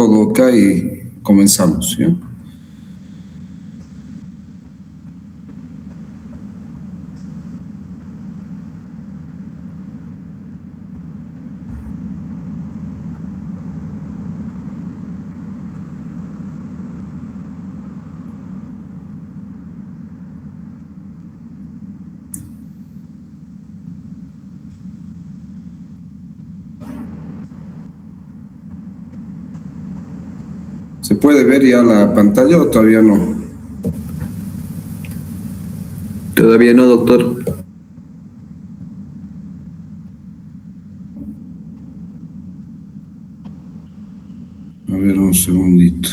todo ok y comenzamos, ¿ya? ¿Se puede ver ya la pantalla o todavía no? Todavía no, doctor. A ver, un segundito.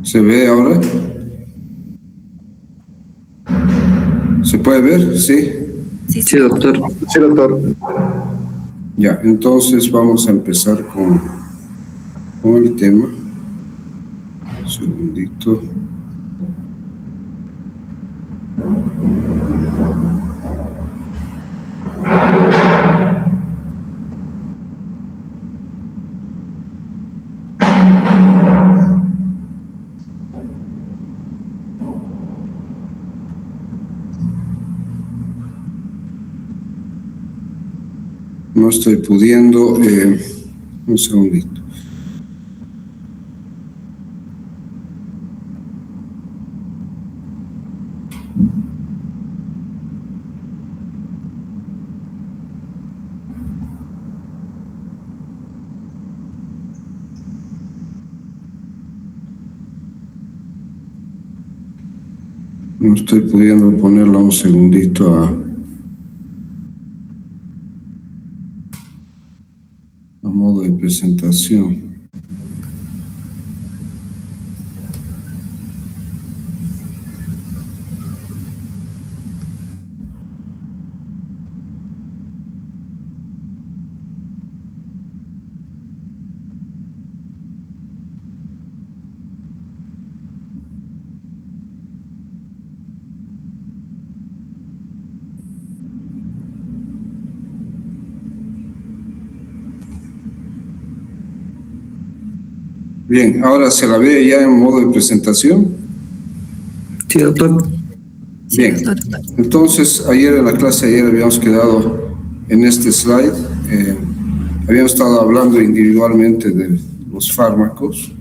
¿Se ve ahora? ¿Se puede ver? ¿Sí? Sí, doctor. Sí, doctor. Ya, entonces vamos a empezar con el tema. Un segundito. No estoy pudiendo. Un segundito. No estoy pudiendo ponerla un segundito a modo de presentación. Bien, ahora se la ve ya en modo de presentación. Sí, doctor. Bien, entonces ayer en la clase habíamos quedado en este slide, habíamos estado hablando individualmente de los fármacos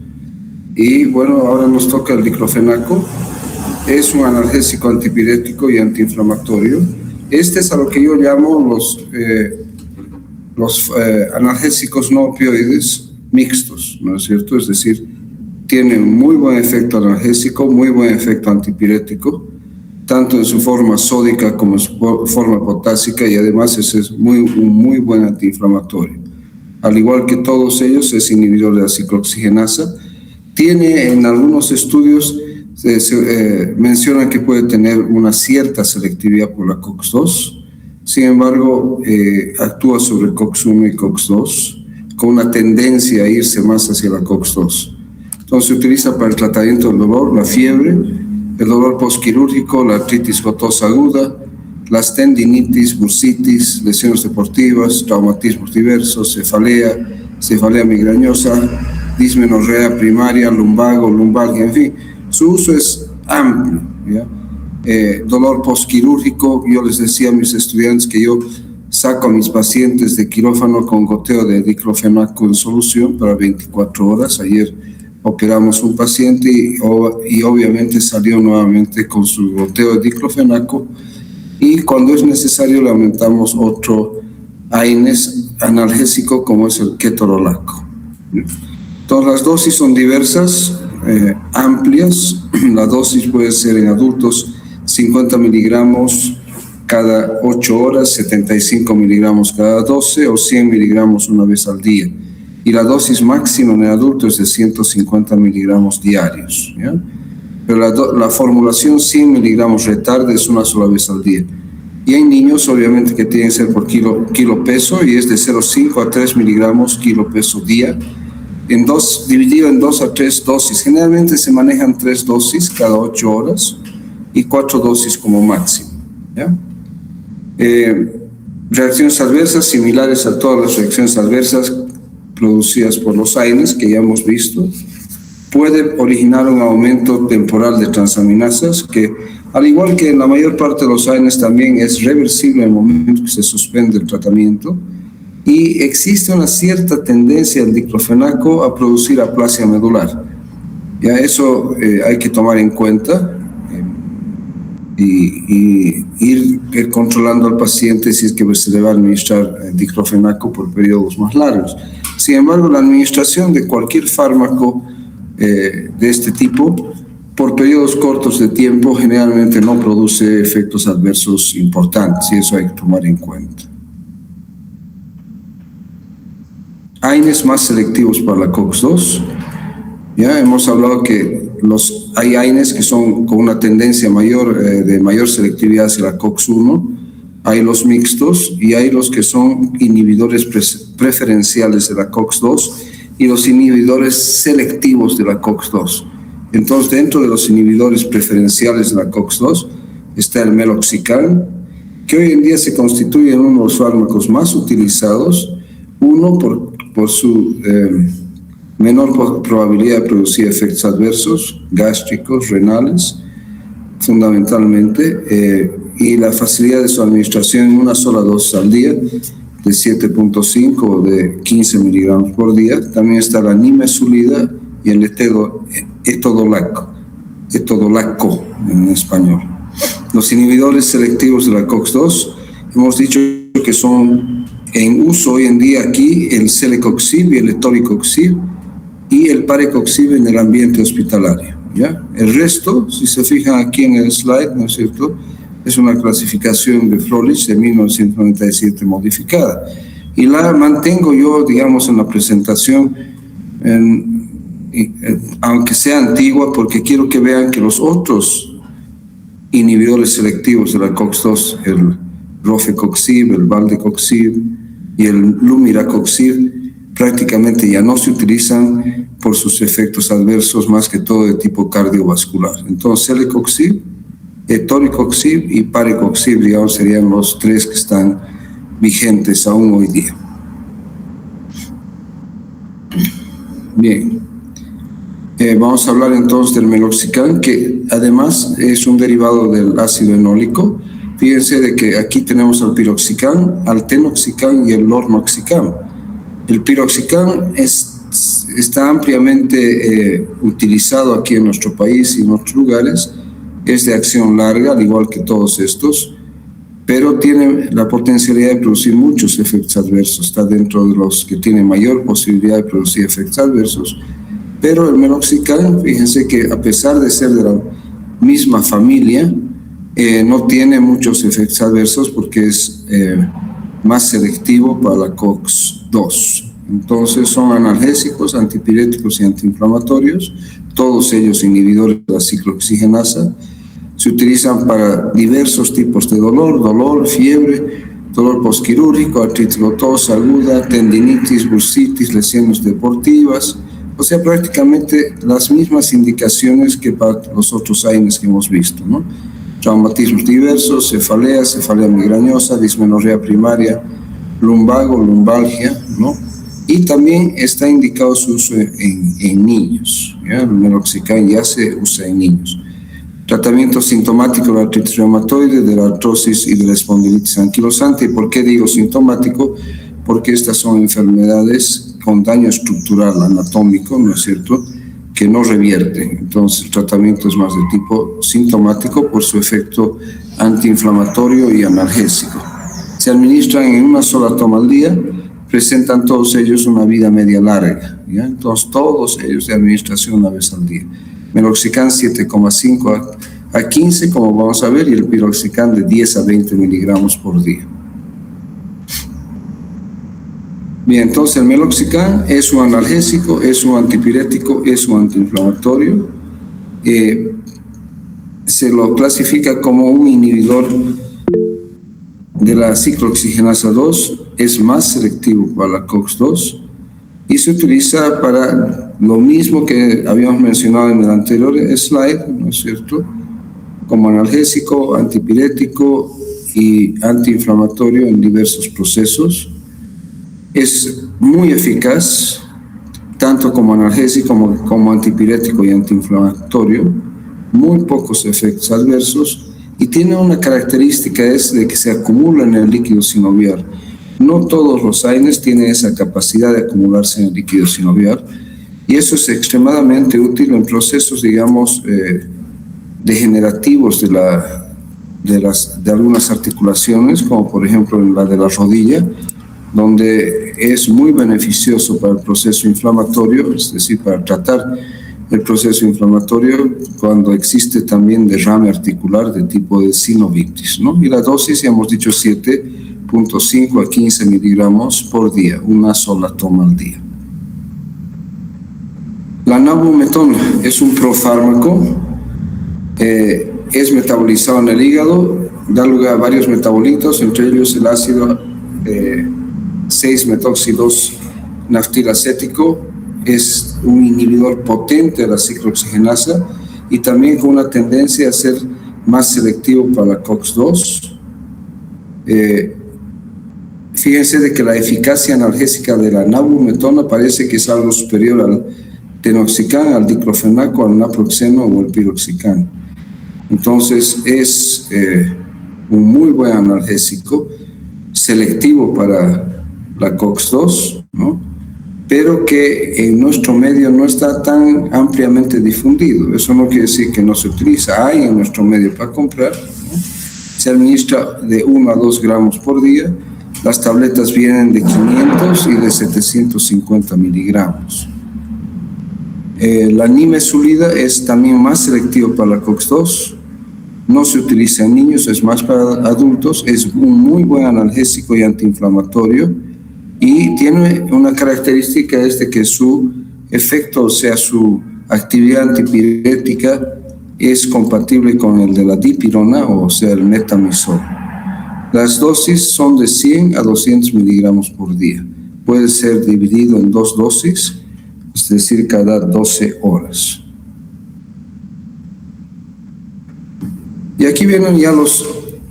y bueno, ahora nos toca el diclofenaco. Es un analgésico antipirético y antiinflamatorio. Este es a lo que yo llamo los analgésicos no opioides mixtos, ¿no es cierto? Es decir, tiene muy buen efecto analgésico, muy buen efecto antipirético, tanto en su forma sódica como en su forma potásica, y además es un muy buen antiinflamatorio. Al igual que todos ellos, es inhibidor de la ciclooxigenasa. Tiene en algunos estudios, menciona que puede tener una cierta selectividad por la COX-2, sin embargo, actúa sobre COX-1 y COX-2, con una tendencia a irse más hacia la COX-2. Entonces se utiliza para el tratamiento del dolor, la fiebre, el dolor postquirúrgico, la artritis gotosa aguda, las tendinitis, bursitis, lesiones deportivas, traumatismos diversos, cefalea migrañosa, dismenorrea primaria, lumbago, lumbalgia, en fin, su uso es amplio, ¿ya? Dolor postquirúrgico, yo les decía a mis estudiantes que yo saco a mis pacientes de quirófano con goteo de diclofenaco en solución para 24 horas. Ayer operamos un paciente y obviamente salió nuevamente con su goteo de diclofenaco, y cuando es necesario le aumentamos otro AINES analgésico como es el ketorolaco. Todas las dosis son diversas, amplias. La dosis puede ser en adultos 50 miligramos cada 8 horas, 75 miligramos cada 12 o 100 miligramos una vez al día. Y la dosis máxima en el adulto es de 150 miligramos diarios, ¿ya? Pero la formulación 100 miligramos retarde es una sola vez al día. Y hay niños, obviamente, que tienen que ser por kilo peso y es de 0,5 a 3 miligramos kilo peso día, dividido en 2 a 3 dosis. Generalmente se manejan 3 dosis cada 8 horas y 4 dosis como máximo, ¿ya? Reacciones adversas similares a todas las reacciones adversas producidas por los AINES que ya hemos visto. Puede originar un aumento temporal de transaminasas que, al igual que en la mayor parte de los AINES, también es reversible en el momento que se suspende el tratamiento. Y existe una cierta tendencia del diclofenaco a producir aplasia medular. Ya eso hay que tomar en cuenta y ir controlando al paciente si es que se le va a administrar diclofenaco por periodos más largos. Sin embargo, la administración de cualquier fármaco de este tipo por periodos cortos de tiempo generalmente no produce efectos adversos importantes y eso hay que tomar en cuenta. AINES más selectivos para la COX-2. Ya hemos hablado que hay AINES que son con una tendencia mayor, de mayor selectividad hacia la COX-1, hay los mixtos y hay los que son inhibidores preferenciales de la COX-2 y los inhibidores selectivos de la COX-2. Entonces, dentro de los inhibidores preferenciales de la COX-2 está el meloxicam, que hoy en día se constituye en uno de los fármacos más utilizados, uno por su menor probabilidad de producir efectos adversos, gástricos, renales, fundamentalmente, y la facilidad de su administración en una sola dosis al día, de 7.5 o de 15 miligramos por día. También está la nimesulida y el etodolaco en español. Los inhibidores selectivos de la COX-2, hemos dicho que son en uso hoy en día aquí el celecoxib y el etoricoxib y el parecoxib en el ambiente hospitalario, ¿ya? El resto, si se fijan aquí en el slide, ¿no es cierto?, es una clasificación de Froelich de 1997 modificada. Y la mantengo yo, digamos, en la presentación, aunque sea antigua, porque quiero que vean que los otros inhibidores selectivos de la COX-2, el rofecoxib, el valdecoxib y el lumiracoxib, prácticamente ya no se utilizan por sus efectos adversos, más que todo de tipo cardiovascular. Entonces, celecoxib, etoricoxib y parecoxib, digamos, serían los tres que están vigentes aún hoy día. Bien. Vamos a hablar entonces del meloxicam, que además es un derivado del ácido enólico. Fíjense de que aquí tenemos al piroxicam, al tenoxicam y el lornoxicam. El piroxicam está ampliamente utilizado aquí en nuestro país y en otros lugares. Es de acción larga, al igual que todos estos, pero tiene la potencialidad de producir muchos efectos adversos. Está dentro de los que tienen mayor posibilidad de producir efectos adversos. Pero el meloxicam, fíjense que a pesar de ser de la misma familia, no tiene muchos efectos adversos porque es más selectivo para la COX-2. Entonces son analgésicos, antipiréticos y antiinflamatorios, todos ellos inhibidores de la ciclooxigenasa. Se utilizan para diversos tipos de dolor, fiebre, dolor postquirúrgico, artritis gotosa aguda, tendinitis, bursitis, lesiones deportivas. O sea, prácticamente las mismas indicaciones que para los otros AINES que hemos visto, ¿no? Traumatismos diversos, cefalea migrañosa, dismenorrea primaria, lumbago, lumbalgia, ¿no? Y también está indicado su uso en niños, ¿ya? El meloxicam ya se usa en niños. Tratamiento sintomático de la artritis reumatoide, de la artrosis y de la espondilitis anquilosante. ¿Y por qué digo sintomático? Porque estas son enfermedades con daño estructural anatómico, ¿no es cierto?, que no revierten. Entonces el tratamiento es más de tipo sintomático por su efecto antiinflamatorio y analgésico. se administran en una sola toma al día, presentan todos ellos una vida media larga, ¿ya? Entonces todos ellos de administración una vez al día. Meloxicam 7,5 a 15, como vamos a ver, y el piroxicam de 10 a 20 miligramos por día. Bien, entonces el meloxicam es un analgésico, es un antipirético, es un antiinflamatorio. Se lo clasifica como un inhibidor de la ciclooxigenasa 2, es más selectivo para la COX-2 y se utiliza para lo mismo que habíamos mencionado en el anterior slide, ¿no es cierto? Como analgésico, antipirético y antiinflamatorio en diversos procesos. Es muy eficaz, tanto como analgésico como antipirético y antiinflamatorio, muy pocos efectos adversos, y tiene una característica, es de que se acumula en el líquido sinovial. No todos los AINES tienen esa capacidad de acumularse en el líquido sinovial, y eso es extremadamente útil en procesos, digamos, degenerativos de algunas articulaciones, como por ejemplo en la de la rodilla, donde es muy beneficioso para el proceso inflamatorio, es decir, para tratar el proceso inflamatorio cuando existe también derrame articular de tipo de sinovitis, ¿no? Y la dosis, ya hemos dicho, 7,5 a 15 miligramos por día, una sola toma al día. La nabumetona es un profármaco, es metabolizado en el hígado, da lugar a varios metabolitos, entre ellos el ácido 6-metoxi-2-naftilacético, es un inhibidor potente de la ciclooxigenasa y también con una tendencia a ser más selectivo para la COX-2. Fíjense de que la eficacia analgésica de la nabumetona parece que es algo superior al tenoxicam, al diclofenaco, al naproxeno o el piroxicam. Entonces es un muy buen analgésico, selectivo para la COX-2, ¿no? Pero que en nuestro medio no está tan ampliamente difundido. Eso no quiere decir que no se utiliza. Hay en nuestro medio para comprar, ¿no? Se administra de 1 a 2 gramos por día. Las tabletas vienen de 500 y de 750 miligramos. La nimesulida es también más selectivo para la COX-2. No se utiliza en niños, es más para adultos. Es un muy buen analgésico y antiinflamatorio. Y tiene una característica, es de que su efecto, o sea, su actividad antipirética es compatible con el de la dipirona, o sea, el metamizol. Las dosis son de 100 a 200 miligramos por día. Puede ser dividido en 2 dosis, es decir, cada 12 horas. Y aquí vienen ya los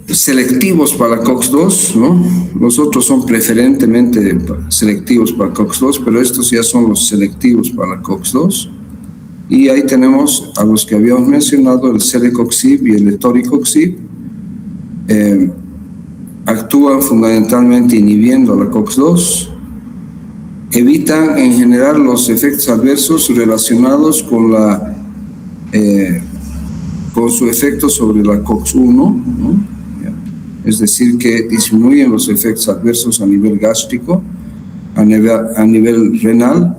selectivos para la COX-2, ¿no? Los otros son preferentemente selectivos para COX-2, pero estos ya son los selectivos para la COX-2. Y ahí tenemos a los que habíamos mencionado, el celecoxib y el etoricoxib. Actúan fundamentalmente inhibiendo a la COX-2. Evitan en general los efectos adversos relacionados con su efecto sobre la COX-1, ¿no? Es decir, que disminuyen los efectos adversos a nivel gástrico, a nivel renal,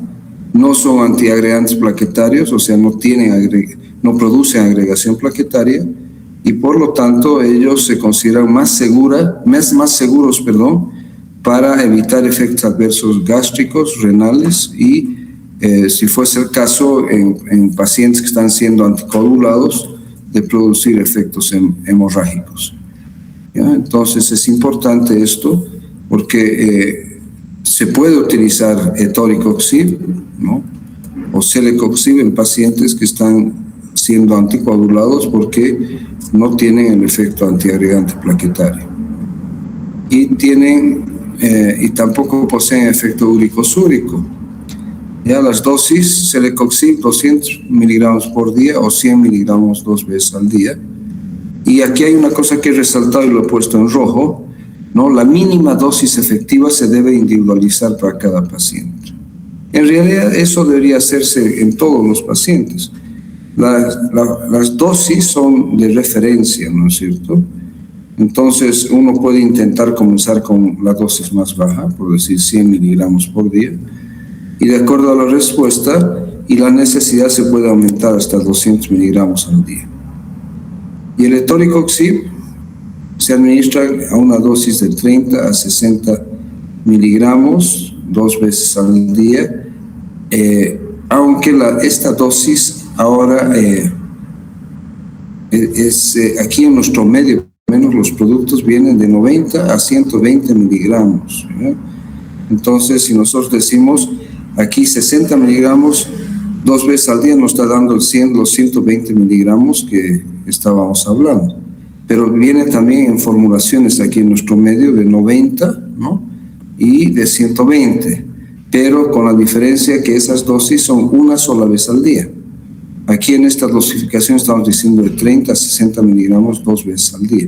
no son antiagregantes plaquetarios, o sea, no producen agregación plaquetaria, y por lo tanto ellos se consideran más seguros para evitar efectos adversos gástricos, renales y, si fuese el caso, en pacientes que están siendo anticoagulados, de producir efectos hemorrágicos. ¿Ya? Entonces es importante esto porque se puede utilizar etoricoxib, ¿no? O celecoxib en pacientes que están siendo anticoagulados porque no tienen el efecto antiagregante plaquetario y tampoco poseen efecto úrico-súrico. Ya las dosis, celecoxib 200 miligramos por día o 100 miligramos 2 veces al día. Y aquí hay una cosa que he resaltado y lo he puesto en rojo, ¿no? La mínima dosis efectiva se debe individualizar para cada paciente. En realidad eso debería hacerse en todos los pacientes. Las dosis son de referencia, ¿no es cierto? Entonces, uno puede intentar comenzar con la dosis más baja, por decir 100 miligramos por día, y de acuerdo a la respuesta y la necesidad se puede aumentar hasta 200 miligramos al día. Y el etoricoxib se administra a una dosis de 30 a 60 miligramos 2 veces al día, aunque esta dosis ahora aquí en nuestro medio, menos los productos vienen de 90 a 120 miligramos. Entonces, si nosotros decimos aquí 60 miligramos 2 veces al día, nos está dando los 120 miligramos que estábamos hablando. Pero viene también en formulaciones aquí en nuestro medio de 90, ¿no? Y de 120, pero con la diferencia que esas dosis son una sola vez al día. Aquí en esta dosificación estamos diciendo de 30 a 60 miligramos 2 veces al día.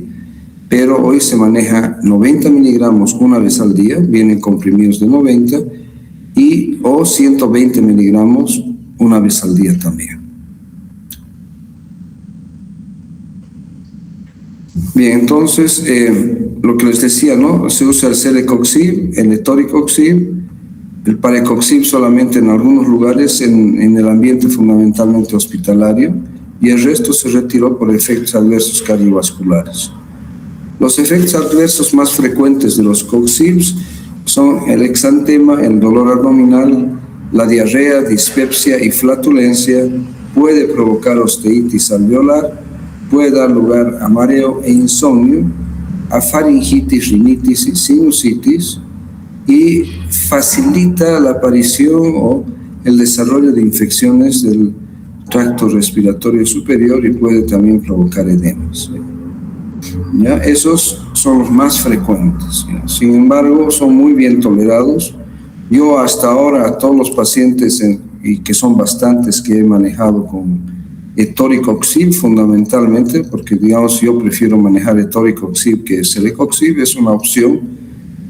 Pero hoy se maneja 90 miligramos una vez al día, vienen comprimidos de 90, o 120 miligramos una vez al día también. Bien, entonces, lo que les decía, ¿no? Se usa el celecoxib, el etoricoxib, el parecoxib solamente en algunos lugares en el ambiente fundamentalmente hospitalario, y el resto se retiró por efectos adversos cardiovasculares. Los efectos adversos más frecuentes de los coxibs son el exantema, el dolor abdominal, la diarrea, dispepsia y flatulencia, puede provocar osteitis alveolar, puede dar lugar a mareo e insomnio, a faringitis, rinitis y sinusitis, y facilita la aparición o el desarrollo de infecciones del tracto respiratorio superior y puede también provocar edemas. ¿Ya? Esos son los más frecuentes, ¿ya? Sin embargo, son muy bien tolerados. Yo hasta ahora a todos los pacientes, y que son bastantes que he manejado con etoricoxib fundamentalmente, porque digamos yo prefiero manejar etoricoxib que celecoxib, es una opción,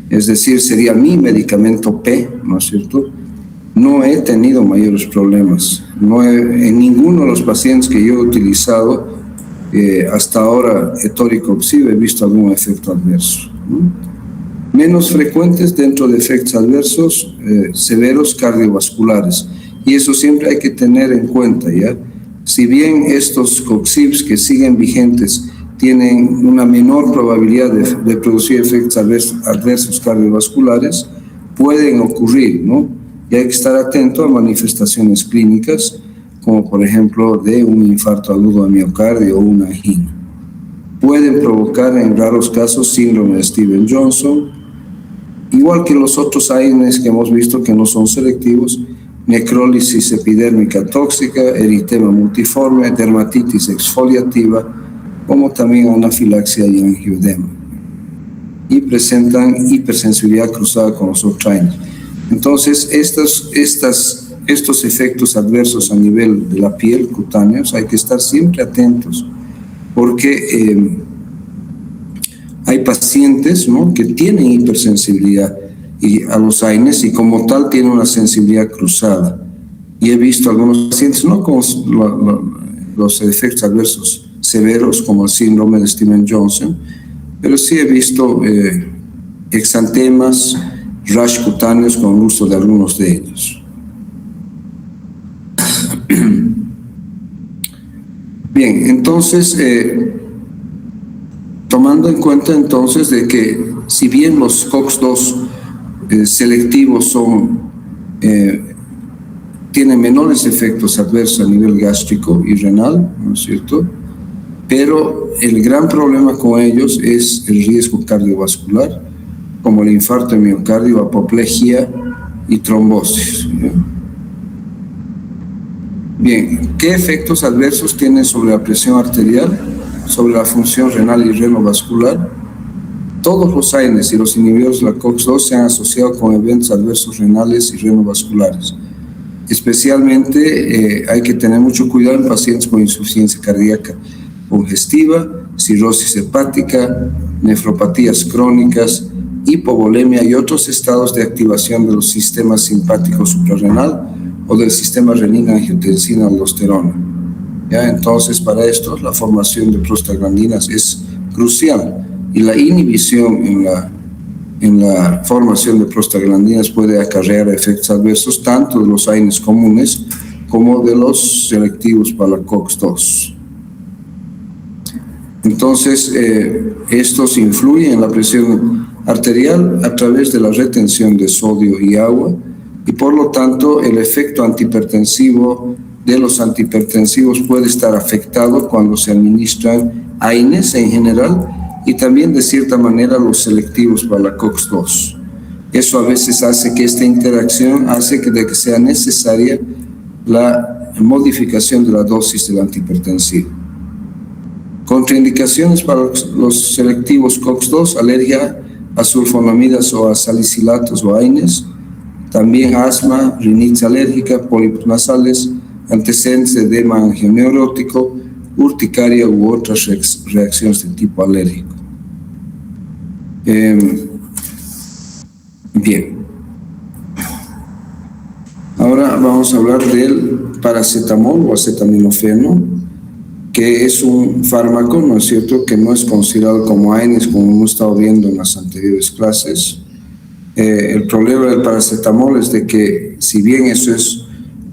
es decir, sería mi medicamento P, ¿no es cierto? No he tenido mayores problemas, en ninguno de los pacientes que yo he utilizado hasta ahora etoricoxib he visto algún efecto adverso, ¿no? Menos frecuentes dentro de efectos adversos severos cardiovasculares, y eso siempre hay que tener en cuenta, ¿ya? Si bien estos coxibs que siguen vigentes tienen una menor probabilidad de producir efectos adversos cardiovasculares, pueden ocurrir, ¿no? Y hay que estar atento a manifestaciones clínicas, como por ejemplo de un infarto agudo de miocardio o una angina. Pueden provocar en raros casos síndrome de Stevens-Johnson, igual que los otros AINES que hemos visto que no son selectivos, necrólisis epidérmica tóxica, eritema multiforme, dermatitis exfoliativa, como también anafilaxia y angioedema. Y presentan hipersensibilidad cruzada con los otros AINES. Entonces, estos efectos adversos a nivel de la piel, cutáneos, hay que estar siempre atentos, porque hay pacientes, ¿no?, que tienen hipersensibilidad a los AINES y como tal tienen una sensibilidad cruzada. Y he visto algunos pacientes, no con los efectos adversos severos como el síndrome de Stevens-Johnson, pero sí he visto exantemas, rash cutáneos con uso de algunos de ellos. Bien, entonces, tomando en cuenta entonces de que si bien los COX-2 selectivos tienen menores efectos adversos a nivel gástrico y renal, ¿no es cierto? Pero el gran problema con ellos es el riesgo cardiovascular, como el infarto de miocardio, apoplejía y trombosis, ¿no? Bien, ¿qué efectos adversos tienen sobre la presión arterial, sobre la función renal y renovascular? Todos los AINES y los inhibidores de la COX-2 se han asociado con eventos adversos renales y renovasculares. Especialmente hay que tener mucho cuidado en pacientes con insuficiencia cardíaca congestiva, cirrosis hepática, nefropatías crónicas, hipovolemia y otros estados de activación de los sistemas simpático suprarrenal o del sistema renina-angiotensina-aldosterona. ¿Ya? Entonces, para esto, la formación de prostaglandinas es crucial. y la inhibición en la formación de prostaglandinas puede acarrear efectos adversos tanto de los AINES comunes como de los selectivos para la COX-2. Entonces, estos influyen en la presión arterial a través de la retención de sodio y agua, y por lo tanto el efecto antihipertensivo de los antihipertensivos puede estar afectado cuando se administran AINES en general y también de cierta manera los selectivos para la COX-2. Eso a veces hace que esta interacción hace que sea necesaria la modificación de la dosis del antihipertensivo. Contraindicaciones para los selectivos COX-2, alergia a sulfonamidas o a salicilatos o AINES, también asma, rinitis alérgica, pólipos nasales, antecedentes de edema angioneurótico, urticaria u otras reacciones de tipo alérgico. Bien. Ahora vamos a hablar del paracetamol o acetaminofeno, que es un fármaco, ¿no es cierto?, que no es considerado como AINES, como hemos estado viendo en las anteriores clases. El problema del paracetamol es de que, si bien eso es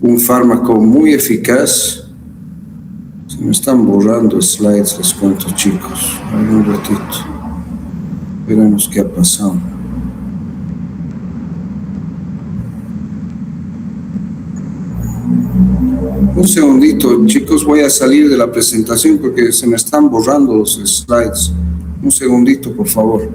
un fármaco muy eficaz, se me están borrando slides, les cuento, chicos. Un ratito. Veremos qué ha pasado. Un segundito, chicos, voy a salir de la presentación porque se me están borrando los slides. Un segundito, por favor.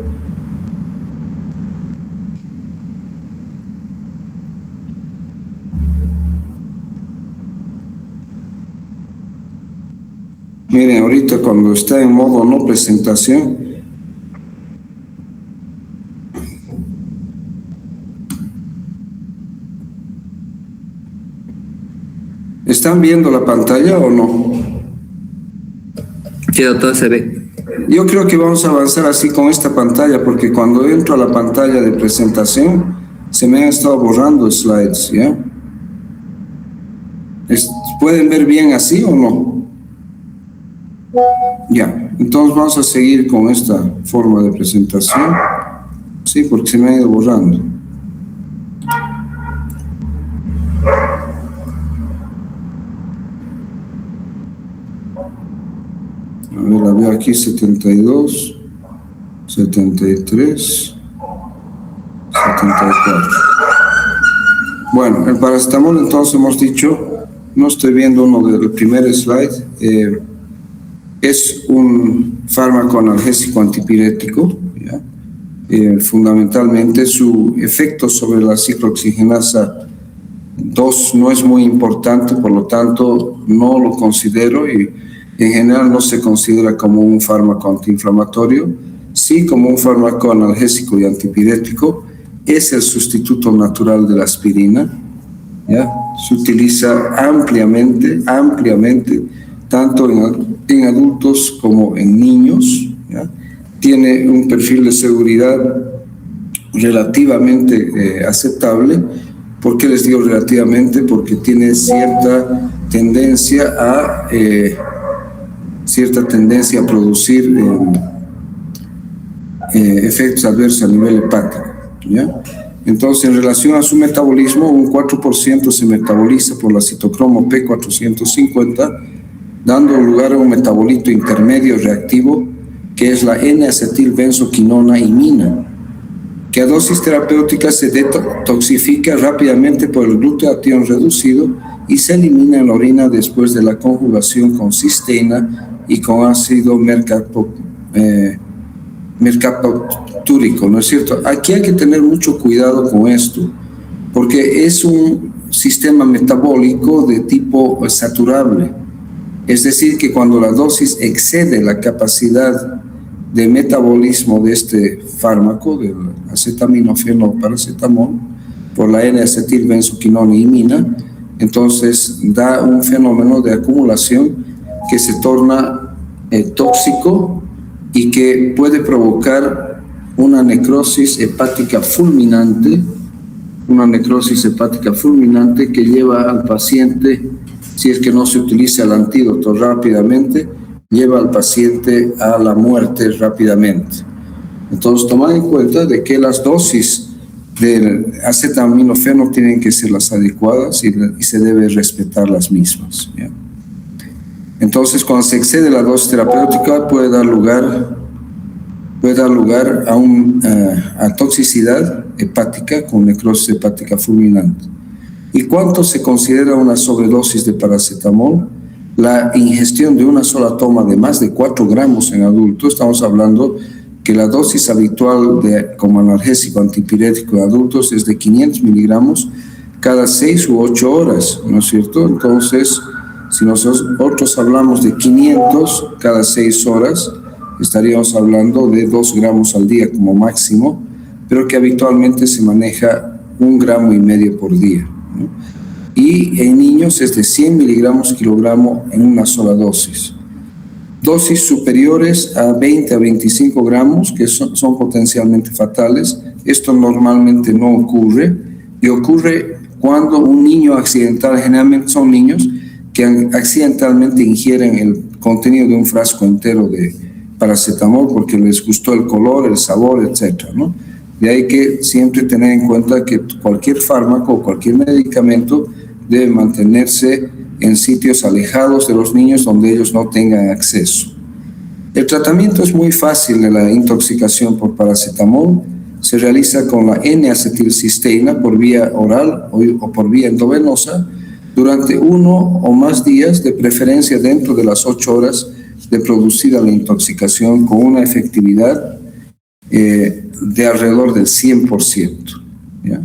Miren, ahorita cuando está en modo no presentación, ¿están viendo la pantalla o no? Sí, doctor, se ve. Yo creo que vamos a avanzar así con esta pantalla, porque cuando entro a la pantalla de presentación se me han estado borrando slides, ¿ya? ¿Pueden ver bien así o no? Ya, entonces vamos a seguir con esta forma de presentación. Sí, porque se me ha ido borrando. A ver, la veo aquí, 72, 73, 74. Bueno, el paracetamol entonces hemos dicho, no estoy viendo uno del primer slide, es un fármaco analgésico antipirético, ¿ya? Fundamentalmente su efecto sobre la ciclooxigenasa 2 no es muy importante, por lo tanto no lo considero y en general no se considera como un fármaco antiinflamatorio, sí como un fármaco analgésico y antipirético. Es el sustituto natural de la aspirina, ¿ya? Se utiliza ampliamente, tanto en adultos como en niños, ¿ya? Tiene un perfil de seguridad relativamente aceptable. ¿Por qué les digo relativamente? Porque tiene cierta tendencia a producir efectos adversos a nivel hepático, ¿ya? Entonces, en relación a su metabolismo, un 4% se metaboliza por la citocromo P450, dando lugar a un metabolito intermedio reactivo, que es la N-acetilbenzoquinona imina, que a dosis terapéutica se detoxifica rápidamente por el glutatión reducido y se elimina en la orina después de la conjugación con cisteína y con ácido mercaptúrico, ¿no es cierto? Aquí hay que tener mucho cuidado con esto, porque es un sistema metabólico de tipo saturable. Es decir, que cuando la dosis excede la capacidad de metabolismo de este fármaco, del acetaminofeno o paracetamol, por la N-acetilbenzoquinona imina, entonces da un fenómeno de acumulación que se torna tóxico y que puede provocar una necrosis hepática fulminante, que lleva al paciente, si es que no se utiliza el antídoto rápidamente, lleva al paciente a la muerte rápidamente. Entonces, tomad en cuenta de que las dosis del acetaminofeno tienen que ser las adecuadas y se debe respetar las mismas, ¿ya? Entonces, cuando se excede la dosis terapéutica puede dar lugar a toxicidad hepática con necrosis hepática fulminante. ¿Y cuánto se considera una sobredosis de paracetamol? La ingestión de una sola toma de más de 4 gramos en adultos, estamos hablando que la dosis habitual como analgésico antipirético en adultos es de 500 miligramos cada 6 u 8 horas, ¿no es cierto? Entonces, si nosotros hablamos de 500 cada 6 horas, estaríamos hablando de 2 gramos al día como máximo, pero que habitualmente se maneja 1,5 gramos por día, ¿no? Y en niños es de 100 miligramos kilogramo en una sola dosis. Dosis superiores a 20 a 25 gramos, que son potencialmente fatales. Esto normalmente no ocurre, y ocurre cuando un niño accidental, generalmente son niños que accidentalmente ingieren el contenido de un frasco entero de paracetamol porque les gustó el color, el sabor, etcétera, ¿no? De ahí que siempre tener en cuenta que cualquier fármaco o cualquier medicamento debe mantenerse en sitios alejados de los niños donde ellos no tengan acceso. El tratamiento es muy fácil de la intoxicación por paracetamol. Se realiza con la N-acetilcisteína por vía oral o por vía endovenosa durante 1 o más días, de preferencia dentro de las 8 horas de producida la intoxicación, con una efectividad de alrededor del 100%, ¿ya?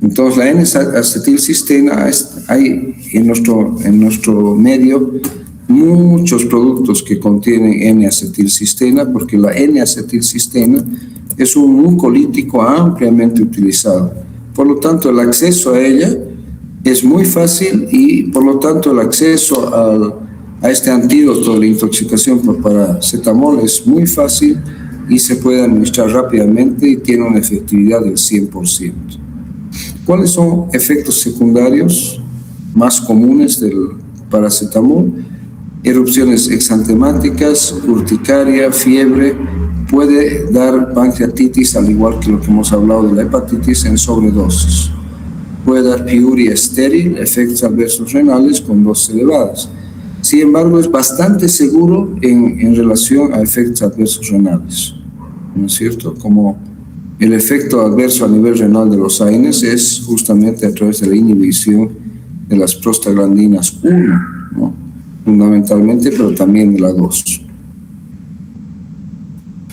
Entonces, la N-acetilcisteína, hay en nuestro medio muchos productos que contienen N-acetilcisteína, porque la N-acetilcisteína es un mucolítico ampliamente utilizado. Por lo tanto, el acceso a ella es muy fácil y, por lo tanto, el acceso a este antídoto de la intoxicación por paracetamol es muy fácil y se puede administrar rápidamente y tiene una efectividad del 100%. ¿Cuáles son efectos secundarios más comunes del paracetamol? Erupciones exantemáticas, urticaria, fiebre, puede dar pancreatitis, al igual que lo que hemos hablado de la hepatitis, en sobredosis. Puede dar piuria estéril, efectos adversos renales con dosis elevadas. Sin embargo, es bastante seguro en relación a efectos adversos renales, ¿no es cierto? Como el efecto adverso a nivel renal de los AINES es justamente a través de la inhibición de las prostaglandinas 1, ¿no? Fundamentalmente, pero también de la 2.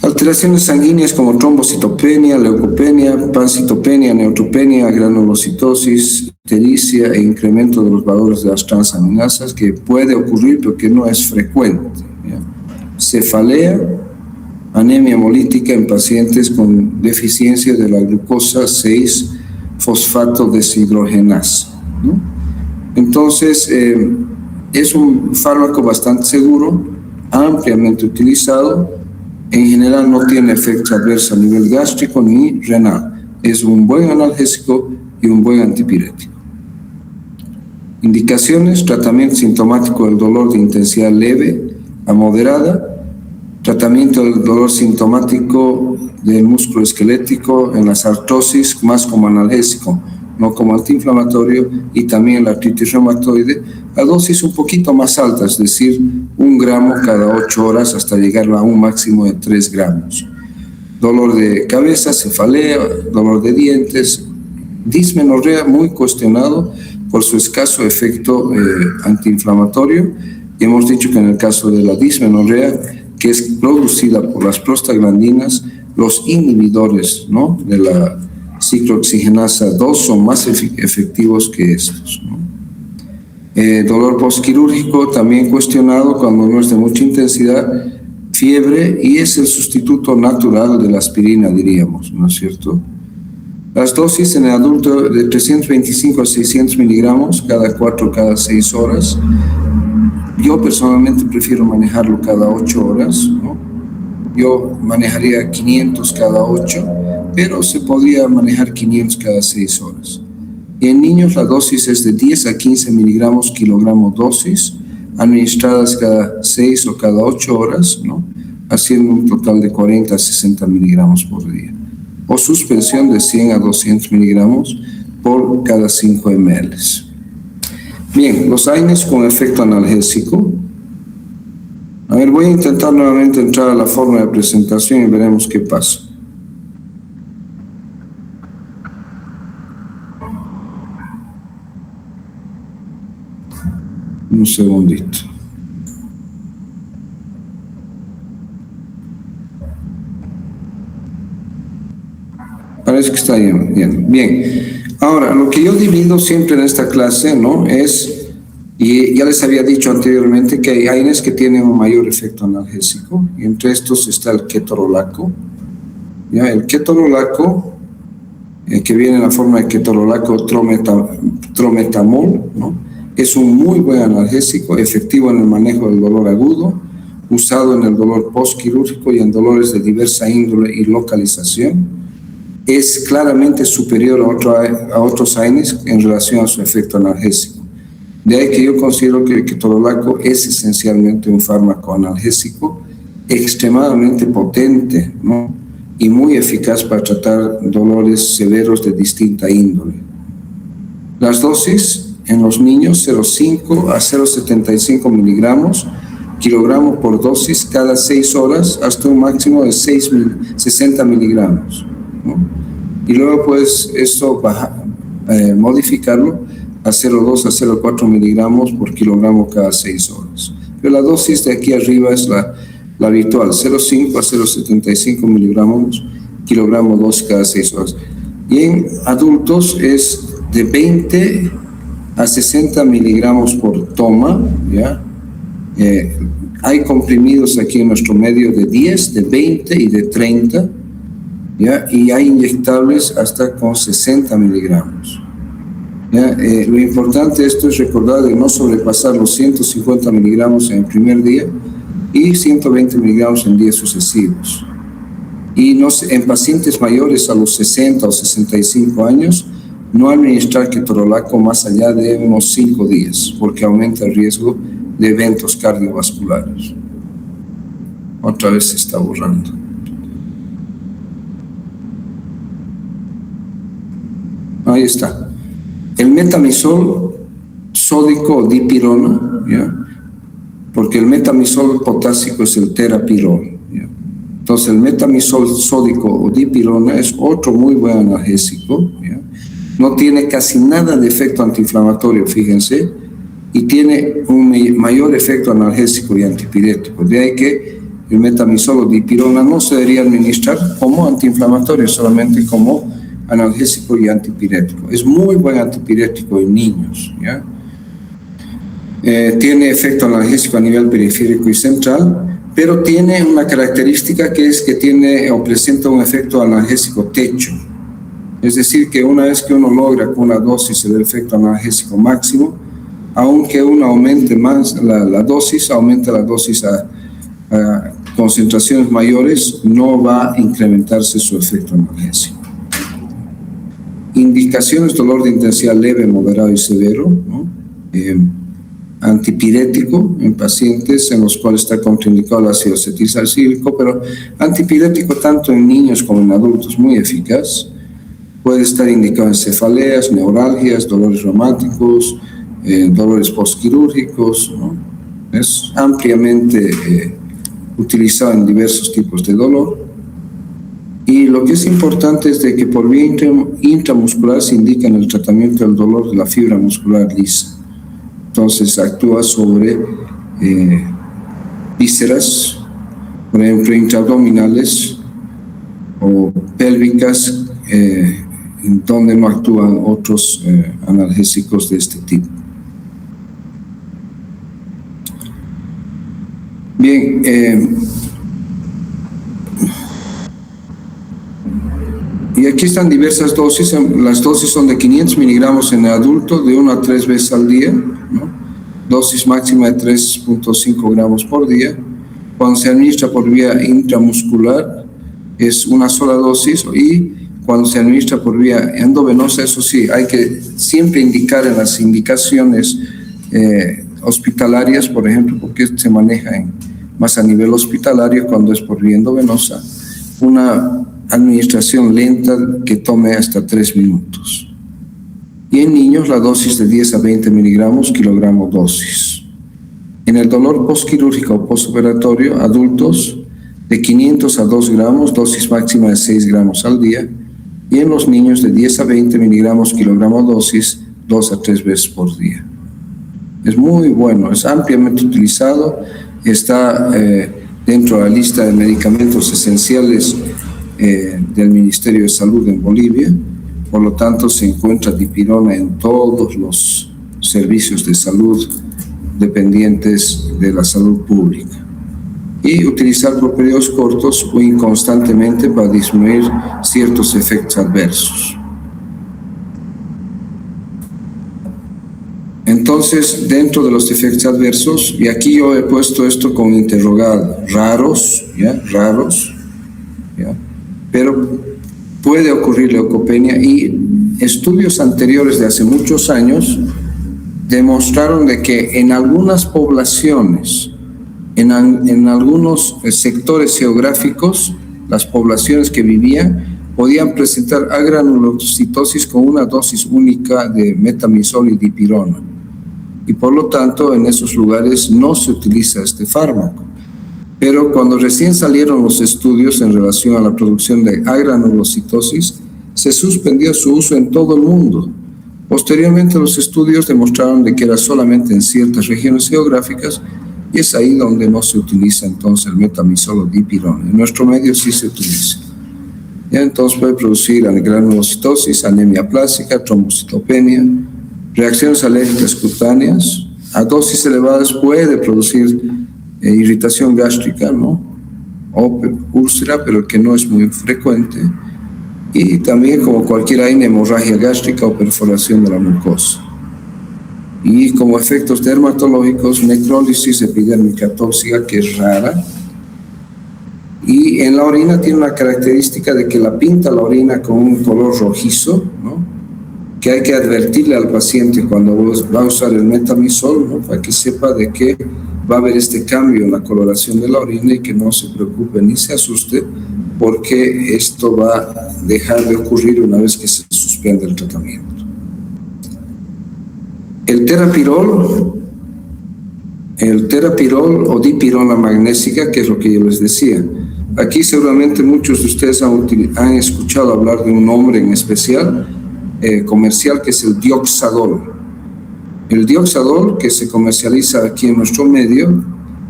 Alteraciones sanguíneas como trombocitopenia, leucopenia, pancitopenia, neutropenia, granulocitosis, ictericia e incremento de los valores de las transaminasas, que puede ocurrir pero que no es frecuente, ¿ya? Cefalea, anemia hemolítica en pacientes con deficiencia de la glucosa 6-fosfato deshidrogenasa, ¿no? Entonces, es un fármaco bastante seguro, ampliamente utilizado. En general no tiene efectos adversos a nivel gástrico ni renal. Es un buen analgésico y un buen antipirético. Indicaciones: tratamiento sintomático del dolor de intensidad leve a moderada, tratamiento del dolor sintomático del músculo esquelético en las artrosis, más como analgésico, no como antiinflamatorio, y también la artritis reumatoide, a dosis un poquito más alta, es decir, 1 gramo cada 8 horas hasta llegar a un máximo de 3 gramos. Dolor de cabeza, cefalea, dolor de dientes, dismenorrea muy cuestionado por su escaso efecto antiinflamatorio. Y hemos dicho que en el caso de la dismenorrea, que es producida por las prostaglandinas, los inhibidores, ¿no?, de la ciclooxigenasa 2 son más efectivos que estos, ¿no? Dolor postquirúrgico también cuestionado cuando no es de mucha intensidad, fiebre, y es el sustituto natural de la aspirina, diríamos, ¿no es cierto? Las dosis en el adulto de 325 a 600 miligramos cada 4 cada 6 horas. Yo personalmente prefiero manejarlo cada 8 horas, ¿no? Yo manejaría 500 cada 8, pero se podría manejar 500 cada 6 horas. En niños la dosis es de 10 a 15 miligramos kilogramo dosis, administradas cada 6 o cada 8 horas, ¿no? haciendo un total de 40 a 60 miligramos por día, o suspensión de 100 a 200 miligramos por cada 5 ml. Bien, los AINES con efecto analgésico. A ver, voy a intentar nuevamente entrar a la forma de presentación y veremos qué pasa. Un segundito. Parece que está bien. Bien. Ahora, lo que yo divido siempre en esta clase, ¿no? Es, y ya les había dicho anteriormente, que hay AINES que tienen un mayor efecto analgésico, y entre estos está el ketorolaco. ¿Ya? El ketorolaco, que viene en la forma de ketorolaco trometamol, ¿no? Es un muy buen analgésico, efectivo en el manejo del dolor agudo, usado en el dolor postquirúrgico y en dolores de diversa índole y localización. Es claramente superior a otros AINES en relación a su efecto analgésico. De ahí que yo considero que el ketorolaco es esencialmente un fármaco analgésico extremadamente potente, ¿no? Y muy eficaz para tratar dolores severos de distinta índole. Las dosis en los niños 0,5 a 0,75 miligramos kilogramo por dosis cada 6 horas hasta un máximo de 60 miligramos, ¿no? Y luego pues esto modificarlo a 0,2 a 0,4 miligramos por kilogramo cada 6 horas. Pero la dosis de aquí arriba es la habitual, 0,5 a 0,75 miligramos kilogramo dosis cada 6 horas. Y en adultos es de 20 a 60 miligramos por toma, ¿ya? Hay comprimidos aquí en nuestro medio de 10, de 20 y de 30, ¿ya? Y hay inyectables hasta con 60 miligramos. ¿Ya? Lo importante de esto es recordar de no sobrepasar los 150 miligramos en el primer día y 120 miligramos en días sucesivos. Y en pacientes mayores a los 60 o 65 años, no administrar ketorolaco más allá de unos 5 días, porque aumenta el riesgo de eventos cardiovasculares. Otra vez se está borrando. Ahí está. El metamizol sódico o dipirona, ¿ya? Porque el metamizol potásico es el terapirol, ¿ya? Entonces el metamizol sódico o dipirona es otro muy buen analgésico, ¿ya? No tiene casi nada de efecto antiinflamatorio, fíjense, y tiene un mayor efecto analgésico y antipirético. De ahí que el metamizol o dipirona no se debería administrar como antiinflamatorio, solamente como analgésico y antipirético. Es muy buen antipirético en niños, ¿ya? Tiene efecto analgésico a nivel periférico y central, pero tiene una característica que es que tiene o presenta un efecto analgésico techo. Es decir, que una vez que uno logra con una dosis el efecto analgésico máximo, aunque uno aumente más la dosis, aumenta la dosis a concentraciones mayores, no va a incrementarse su efecto analgésico. Indicaciones: dolor de intensidad leve, moderado y severo, ¿no? Antipirético en pacientes en los cuales está contraindicado el ácido acetilsalicílico, pero antipirético tanto en niños como en adultos, muy eficaz. Puede estar indicado en cefaleas, neuralgias, dolores reumáticos, dolores postquirúrgicos, ¿no? Es ampliamente utilizado en diversos tipos de dolor. Y lo que es importante es de que por vía intramuscular se indica en el tratamiento del dolor de la fibra muscular lisa. Entonces actúa sobre vísceras, por ejemplo, intraabdominales o pélvicas, donde no actúan otros analgésicos de este tipo. Bien, y aquí están diversas dosis. Las dosis son de 500 miligramos en el adulto, de 1 a 3 veces al día, ¿no? Dosis máxima de 3.5 gramos por día. Cuando se administra por vía intramuscular es una sola dosis, y cuando se administra por vía endovenosa, eso sí, hay que siempre indicar en las indicaciones hospitalarias, por ejemplo, porque esto se maneja más a nivel hospitalario, cuando es por vía endovenosa, una administración lenta que tome hasta 3 minutos. Y en niños la dosis de 10 a 20 miligramos kilogramo dosis. En el dolor postquirúrgico o postoperatorio, adultos de 500 a 2 gramos, dosis máxima de 6 gramos al día, y en los niños de 10 a 20 miligramos kilogramo dosis, 2 a 3 veces por día. Es muy bueno, es ampliamente utilizado, está dentro de la lista de medicamentos esenciales del Ministerio de Salud en Bolivia. Por lo tanto, se encuentra dipirona en todos los servicios de salud dependientes de la salud pública. Y utilizar por periodos cortos o inconstantemente para disminuir ciertos efectos adversos. Entonces, dentro de los efectos adversos, y aquí yo he puesto esto con interrogado, raros, ¿ya? Raros, ¿ya? Pero puede ocurrir leucopenia, y estudios anteriores de hace muchos años demostraron de que en algunas poblaciones, en algunos sectores geográficos, las poblaciones que vivían podían presentar agranulocitosis con una dosis única de metamizol y dipirona. Y por lo tanto, en esos lugares no se utiliza este fármaco. Pero cuando recién salieron los estudios en relación a la producción de agranulocitosis, se suspendió su uso en todo el mundo. Posteriormente, los estudios demostraron de que era solamente en ciertas regiones geográficas, y es ahí donde no se utiliza entonces el metamizol o dipirona. En nuestro medio sí se utiliza. Ya, entonces puede producir granulocitosis, anemia plástica, trombocitopenia, reacciones alérgicas cutáneas. A dosis elevadas puede producir irritación gástrica, ¿no? O úlcera, pero que no es muy frecuente. Y también, como cualquier AINE, hemorragia gástrica o perforación de la mucosa. Y como efectos dermatológicos, necrólisis epidérmica tóxica, que es rara. Y en la orina tiene una característica de que la pinta la orina con un color rojizo, ¿no? Que hay que advertirle al paciente cuando va a usar el metamizol, ¿no? Para que sepa de que va a haber este cambio en la coloración de la orina, y que no se preocupe ni se asuste, porque esto va a dejar de ocurrir una vez que se suspende el tratamiento. El terapirol o dipirona magnésica, que es lo que yo les decía. Aquí seguramente muchos de ustedes han escuchado hablar de un nombre en especial comercial, que es el dioxadol. El dioxadol, que se comercializa aquí en nuestro medio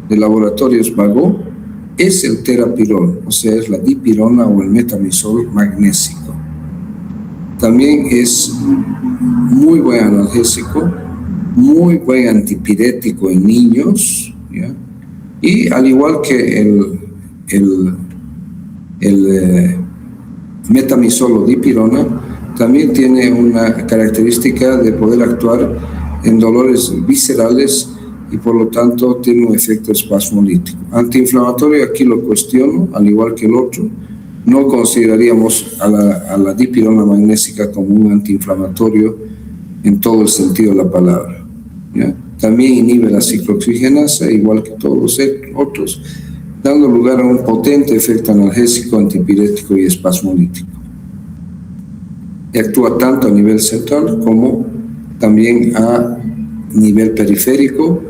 de laboratorios Vago, es el terapirol, o sea, es la dipirona o el metamizol magnésico. También es muy buen analgésico, muy buen antipirético en niños, ¿ya? Y al igual que el metamizol o dipirona, también tiene una característica de poder actuar en dolores viscerales, y por lo tanto tiene un efecto espasmolítico. Antiinflamatorio, aquí lo cuestiono, al igual que el otro. No consideraríamos a la dipirona magnésica como un antiinflamatorio en todo el sentido de la palabra, ¿ya? También inhibe la ciclooxigenasa, igual que todos los otros, dando lugar a un potente efecto analgésico, antipirético y espasmolítico. Y actúa tanto a nivel central como también a nivel periférico,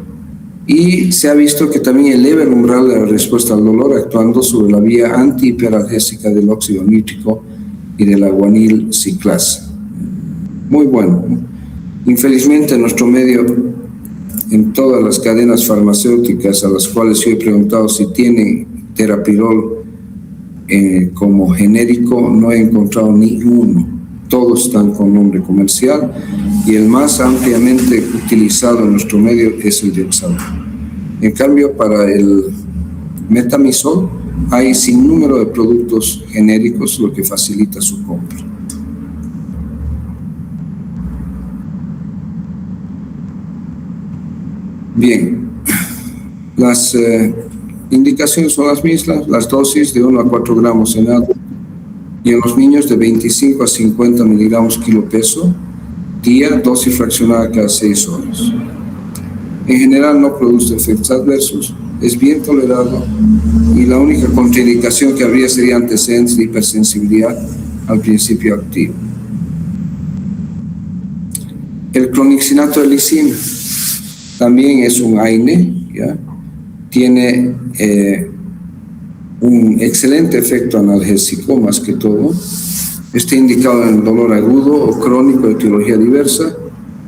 y se ha visto que también eleva el umbral de la respuesta al dolor, actuando sobre la vía antihiperalgésica del óxido nítrico y de la guanil ciclasa. Muy bueno. Infelizmente, en nuestro medio, en todas las cadenas farmacéuticas a las cuales yo he preguntado si tienen terapirol como genérico, no he encontrado ni uno. Todos están con nombre comercial, y el más ampliamente utilizado en nuestro medio es el dioxadol. En cambio, para el metamizol hay sin número de productos genéricos, lo que facilita su compra. Bien, las indicaciones son las mismas, las dosis de 1 a 4 gramos en adultos, y en los niños de 25 a 50 miligramos kilo peso día, dosis fraccionada cada 6 horas. En general no produce efectos adversos, es bien tolerado y la única contraindicación que habría sería antecedentes de hipersensibilidad al principio activo. El clonixinato de lisina también es un AINE, ¿ya? Tiene un excelente efecto analgésico, más que todo. Está indicado en el dolor agudo o crónico de etiología diversa,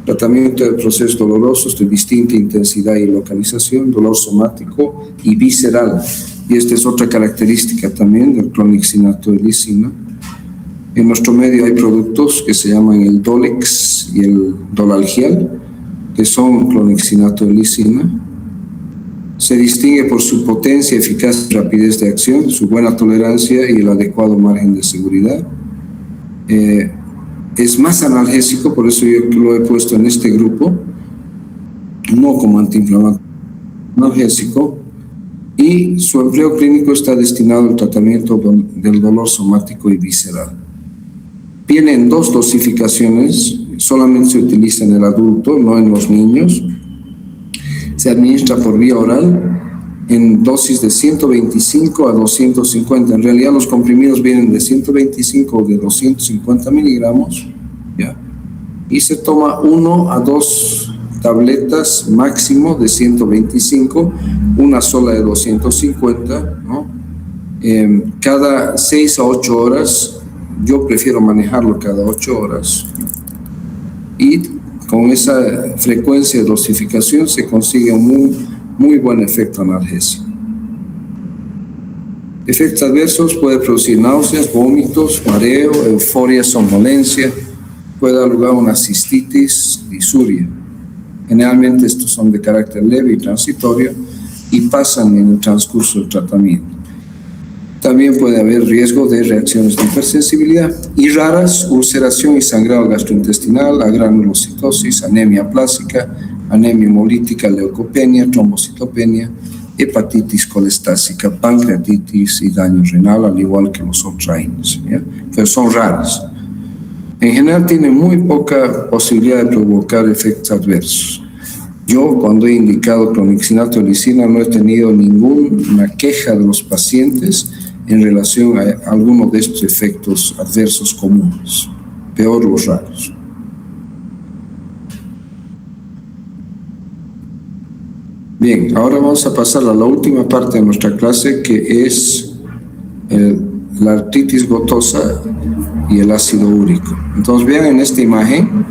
tratamiento de procesos dolorosos de distinta intensidad y localización, dolor somático y visceral. Y esta es otra característica también del clonixinato de lisina. En nuestro medio hay productos que se llaman el Dolex y el Dolalgial, que son clonixinato de lisina. Se distingue por su potencia, eficacia y rapidez de acción, su buena tolerancia y el adecuado margen de seguridad. Es más analgésico, por eso yo lo he puesto en este grupo, no como antiinflamatorio, analgésico, y su empleo clínico está destinado al tratamiento del dolor somático y visceral. Viene en 2 dosificaciones, solamente se utiliza en el adulto, no en los niños. Se administra por vía oral en dosis de 125 a 250. En realidad los comprimidos vienen de 125 o de 250 miligramos, ¿ya? Y se toma 1 a 2 tabletas máximo de 125, una sola de 250, ¿no? Cada 6 a 8 horas. Yo prefiero manejarlo cada 8 horas. Y con esa frecuencia de dosificación se consigue un muy buen efecto analgésico. Efectos adversos: puede producir náuseas, vómitos, mareo, euforia, somnolencia, puede dar lugar a una cistitis, disuria. Generalmente estos son de carácter leve y transitorio y pasan en el transcurso del tratamiento. También puede haber riesgo de reacciones de hipersensibilidad y raras, ulceración y sangrado gastrointestinal, agranulocitosis, anemia plástica, anemia hemolítica, leucopenia, trombocitopenia, hepatitis colestásica, pancreatitis y daño renal, al igual que los otros AINES, ¿ya? Pero son raras. En general tienen muy poca posibilidad de provocar efectos adversos. Yo, cuando he indicado clonixinato de lisina, no he tenido ninguna queja de los pacientes en relación a alguno de estos efectos adversos comunes, peor los raros. Bien, ahora vamos a pasar a la última parte de nuestra clase, que es la artritis gotosa y el ácido úrico. Entonces vean en esta imagen,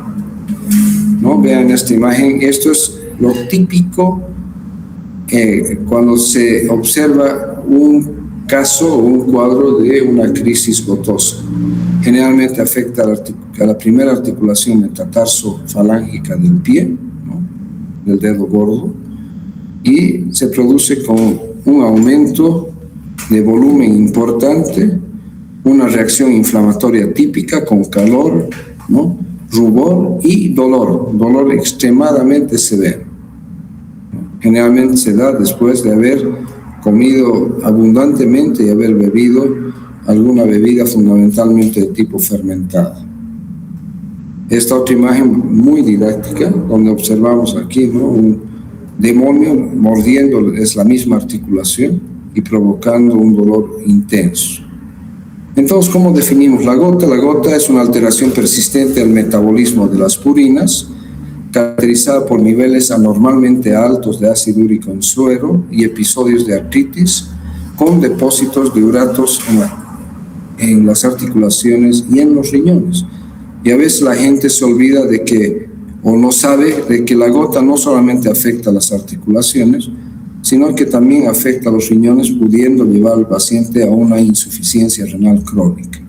¿no? Vean en esta imagen, esto es lo típico cuando se observa un caso o un cuadro de una crisis gotosa. Generalmente afecta a la primera articulación metatarso-falángica del pie, ¿no? Del dedo gordo, y se produce con un aumento de volumen importante, una reacción inflamatoria típica con calor, ¿no? Rubor y dolor extremadamente severo. Generalmente se da después de haber comido abundantemente y haber bebido alguna bebida fundamentalmente de tipo fermentada. Esta otra imagen muy didáctica, donde observamos aquí, ¿no? Un demonio mordiendo, es la misma articulación y provocando un dolor intenso. Entonces, ¿cómo definimos la gota? La gota es una alteración persistente del metabolismo de las purinas, caracterizada por niveles anormalmente altos de ácido úrico en suero y episodios de artritis con depósitos de uratos en las articulaciones y en los riñones. Y a veces la gente se olvida de que, o no sabe de que la gota no solamente afecta a las articulaciones, sino que también afecta a los riñones, pudiendo llevar al paciente a una insuficiencia renal crónica.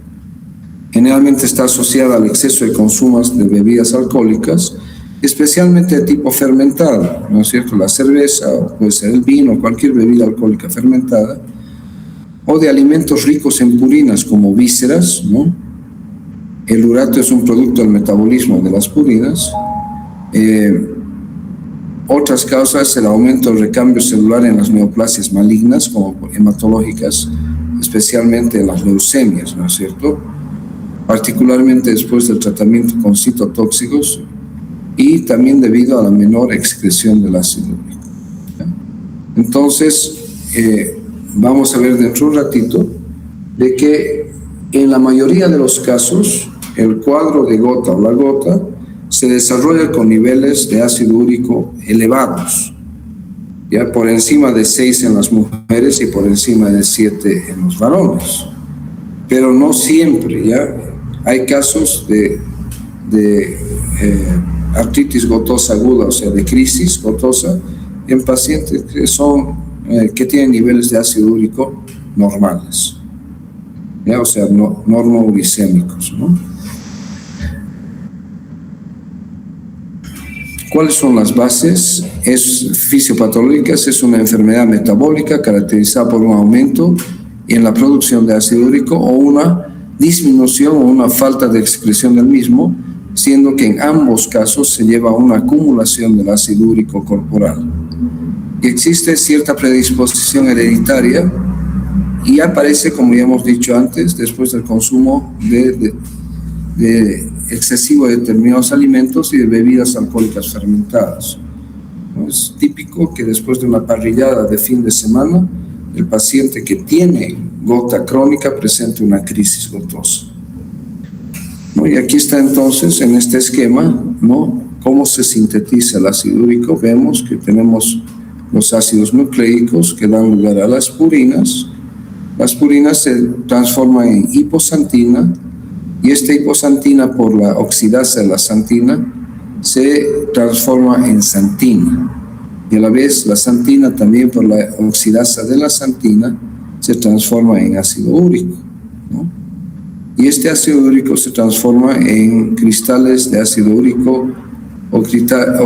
Generalmente está asociada al exceso de consumo de bebidas alcohólicas, especialmente de tipo fermentado, ¿no es cierto? La cerveza, puede ser el vino, cualquier bebida alcohólica fermentada, o de alimentos ricos en purinas como vísceras, ¿no? El urato es un producto del metabolismo de las purinas. Otras causas, el aumento del recambio celular en las neoplasias malignas, como hematológicas, especialmente en las leucemias, ¿no es cierto? Particularmente después del tratamiento con citotóxicos, y también debido a la menor excreción del ácido úrico. Entonces, vamos a ver dentro de un ratito de que en la mayoría de los casos el cuadro de gota o la gota se desarrolla con niveles de ácido úrico elevados, ya por encima de 6 en las mujeres y por encima de 7 en los varones, pero no siempre. Ya hay casos de artritis gotosa aguda, o sea, de crisis gotosa, en pacientes que tienen niveles de ácido úrico normales, ¿ya? O sea, normouricémicos, ¿no? ¿Cuáles son las bases? Fisiopatológicas, es una enfermedad metabólica caracterizada por un aumento en la producción de ácido úrico o una disminución o una falta de excreción del mismo, siendo que en ambos casos se lleva a una acumulación del ácido úrico corporal. Existe cierta predisposición hereditaria y aparece, como ya hemos dicho antes, después del consumo de excesivo de determinados alimentos y de bebidas alcohólicas fermentadas. Es típico que después de una parrillada de fin de semana, el paciente que tiene gota crónica presente una crisis gotosa. Y aquí está entonces, en este esquema, ¿no?, cómo se sintetiza el ácido úrico. Vemos que tenemos los ácidos nucleicos que dan lugar a las purinas. Las purinas se transforman en hiposantina y esta hiposantina, por la oxidasa de la santina, se transforma en santina. Y a la vez la santina también, por la oxidasa de la santina, se transforma en ácido úrico, ¿no? Y este ácido úrico se transforma en cristales de ácido úrico o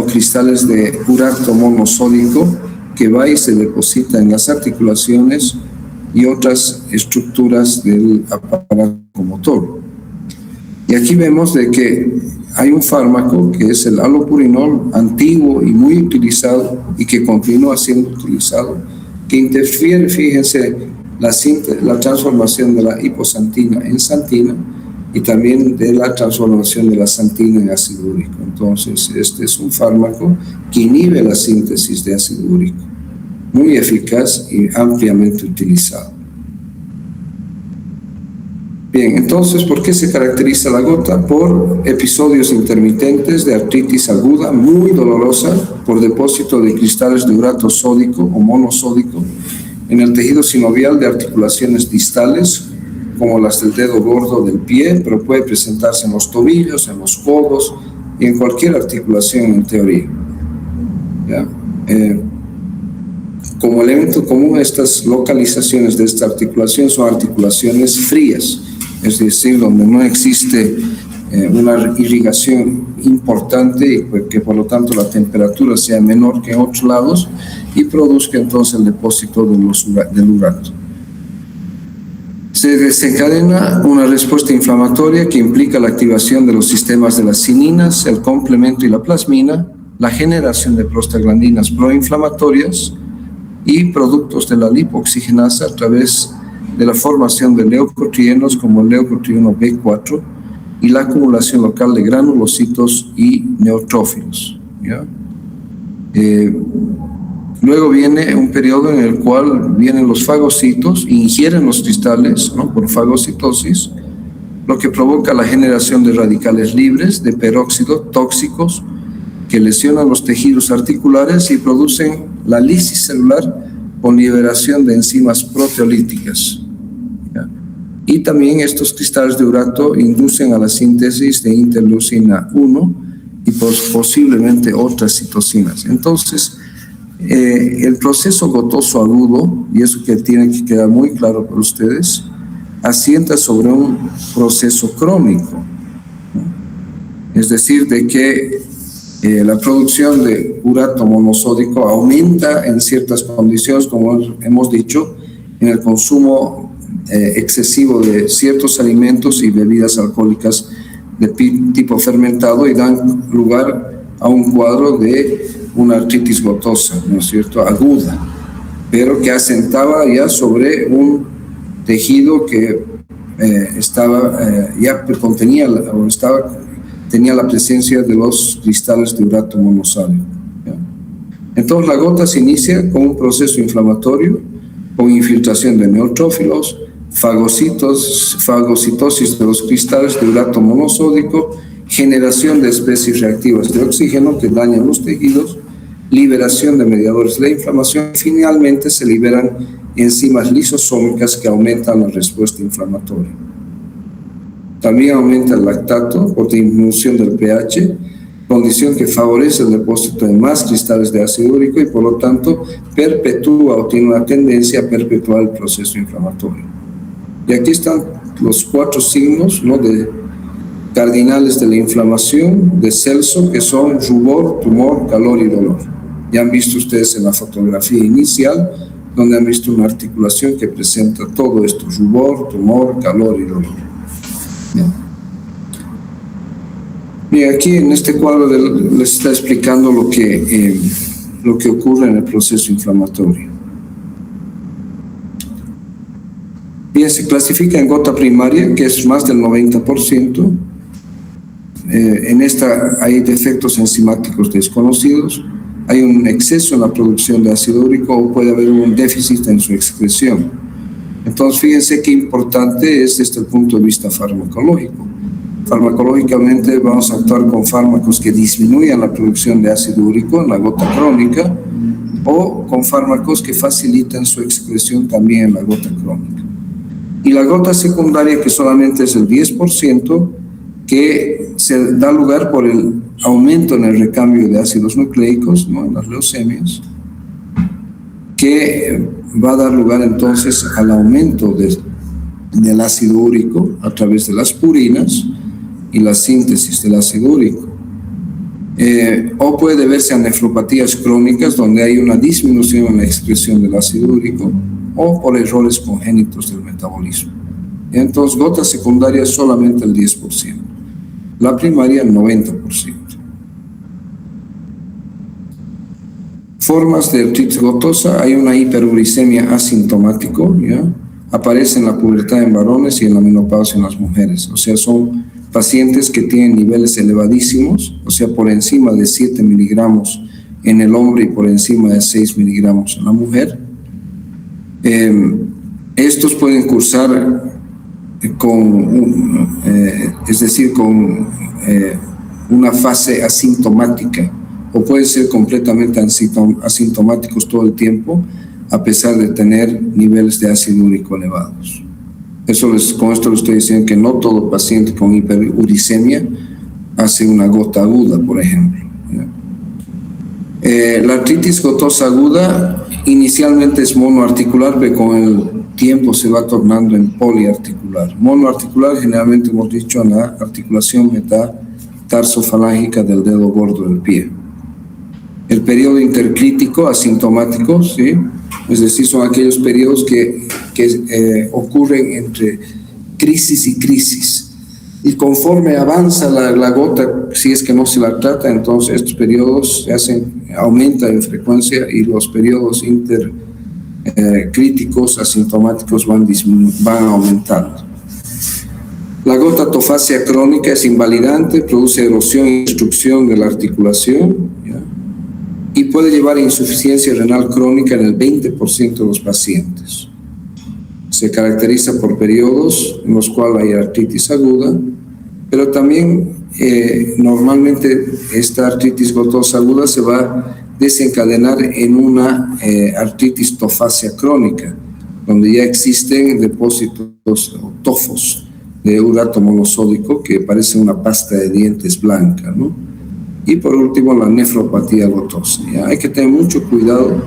cristales de urato monosódico que va y se deposita en las articulaciones y otras estructuras del aparato motor. Y aquí vemos de que hay un fármaco que es el allopurinol, antiguo y muy utilizado y que continúa siendo utilizado, que interfiere, fíjense, la transformación de la hiposantina en santina y también de la transformación de la santina en ácido úrico. Entonces, este es un fármaco que inhibe la síntesis de ácido úrico, muy eficaz y ampliamente utilizado. Bien, entonces, ¿por qué se caracteriza la gota? Por episodios intermitentes de artritis aguda, muy dolorosa, por depósito de cristales de urato sódico o monosódico en el tejido sinovial de articulaciones distales, como las del dedo gordo del pie, pero puede presentarse en los tobillos, en los codos y en cualquier articulación en teoría. ¿Ya? Como elemento común, estas localizaciones de esta articulación son articulaciones frías, es decir, donde no existe una irrigación importante y que por lo tanto la temperatura sea menor que en otros lados y produzca entonces el depósito del urato. Se desencadena una respuesta inflamatoria que implica la activación de los sistemas de las cininas, el complemento y la plasmina, la generación de prostaglandinas proinflamatorias y productos de la lipoxigenasa a través de la formación de leucotrienos como el leucotrieno B4 y la acumulación local de granulocitos y neutrófilos, ¿ya? Luego viene un periodo en el cual vienen los fagocitos e ingieren los cristales, ¿no?, por fagocitosis, lo que provoca la generación de radicales libres de peróxido tóxicos que lesionan los tejidos articulares y producen la lisis celular con liberación de enzimas proteolíticas, ¿ya? Y también estos cristales de urato inducen a la síntesis de interleucina 1 y posiblemente otras citocinas. Entonces, el proceso gotoso agudo, y eso que tiene que quedar muy claro para ustedes, asienta sobre un proceso crónico, ¿no? Es decir, de que la producción de urato monosódico aumenta en ciertas condiciones, como hemos dicho, en el consumo excesivo de ciertos alimentos y bebidas alcohólicas de tipo fermentado y dan lugar a un cuadro de una artritis gotosa, ¿no es cierto?, aguda, pero que asentaba ya sobre un tejido que tenía la presencia de los cristales de urato monosódico, ¿ya? Entonces la gota se inicia con un proceso inflamatorio, con infiltración de neutrófilos, fagocitosis de los cristales de urato monosódico, generación de especies reactivas de oxígeno que dañan los tejidos, liberación de mediadores de la inflamación y finalmente se liberan enzimas lisosómicas que aumentan la respuesta inflamatoria. También aumenta el lactato por disminución del pH, condición que favorece el depósito de más cristales de ácido úrico y por lo tanto perpetúa o tiene una tendencia a perpetuar el proceso inflamatorio. Y aquí están los 4 signos, ¿no?, cardinales de la inflamación de Celso, que son rubor, tumor, calor y dolor. Ya han visto ustedes en la fotografía inicial, donde han visto una articulación que presenta todo esto: rubor, tumor, calor y dolor. Bien, aquí en este cuadro les está explicando lo que ocurre en el proceso inflamatorio. Bien, se clasifica en gota primaria, que es más del 90%. En esta hay defectos enzimáticos desconocidos, hay un exceso en la producción de ácido úrico o puede haber un déficit en su excreción. Entonces, fíjense qué importante es desde el punto de vista farmacológico. Farmacológicamente vamos a actuar con fármacos que disminuyan la producción de ácido úrico en la gota crónica o con fármacos que facilitan su excreción también en la gota crónica. Y la gota secundaria, que solamente es el 10%, que se da lugar por el aumento en el recambio de ácidos nucleicos, ¿no?, en las leucemias, que va a dar lugar entonces al aumento del ácido úrico a través de las purinas y la síntesis del ácido úrico. O puede deberse a nefropatías crónicas donde hay una disminución en la excreción del ácido úrico o por errores congénitos del metabolismo. Entonces, gota secundaria solamente el 10%. La primaria, el 90%. Formas de artritis gotosa: hay una hiperuricemia asintomático, ¿ya? Aparece en la pubertad en varones y en la menopausia en las mujeres. O sea, son pacientes que tienen niveles elevadísimos, o sea, por encima de 7 miligramos en el hombre y por encima de 6 miligramos en la mujer. Estos pueden cursar con una fase asintomática o pueden ser completamente asintomáticos todo el tiempo a pesar de tener niveles de ácido úrico elevados. Con esto les estoy diciendo que no todo paciente con hiperuricemia hace una gota aguda, por ejemplo. La artritis gotosa aguda inicialmente es monoarticular, pero con el tiempo se va tornando en poliarticular. Monoarticular, generalmente hemos dicho, en la articulación metatarsofalágica del dedo gordo del pie. El periodo intercrítico asintomático, ¿sí?, es decir, son aquellos periodos que ocurren entre crisis y crisis. Y conforme avanza la gota, si es que no se la trata, entonces estos periodos aumentan en frecuencia y los periodos intercríticos asintomáticos van aumentando. La gota tofácea crónica es invalidante, produce erosión y destrucción de la articulación, ¿ya?, y puede llevar a insuficiencia renal crónica en el 20% de los pacientes. Se caracteriza por periodos en los cuales hay artritis aguda, pero también normalmente esta artritis gotosa aguda se va a desencadenar en una artritis tofácea crónica, donde ya existen depósitos o tofos de urato monosódico que parece una pasta de dientes blanca, ¿no? Y por último, la nefropatía gotosa. ¿Ya? Hay que tener mucho cuidado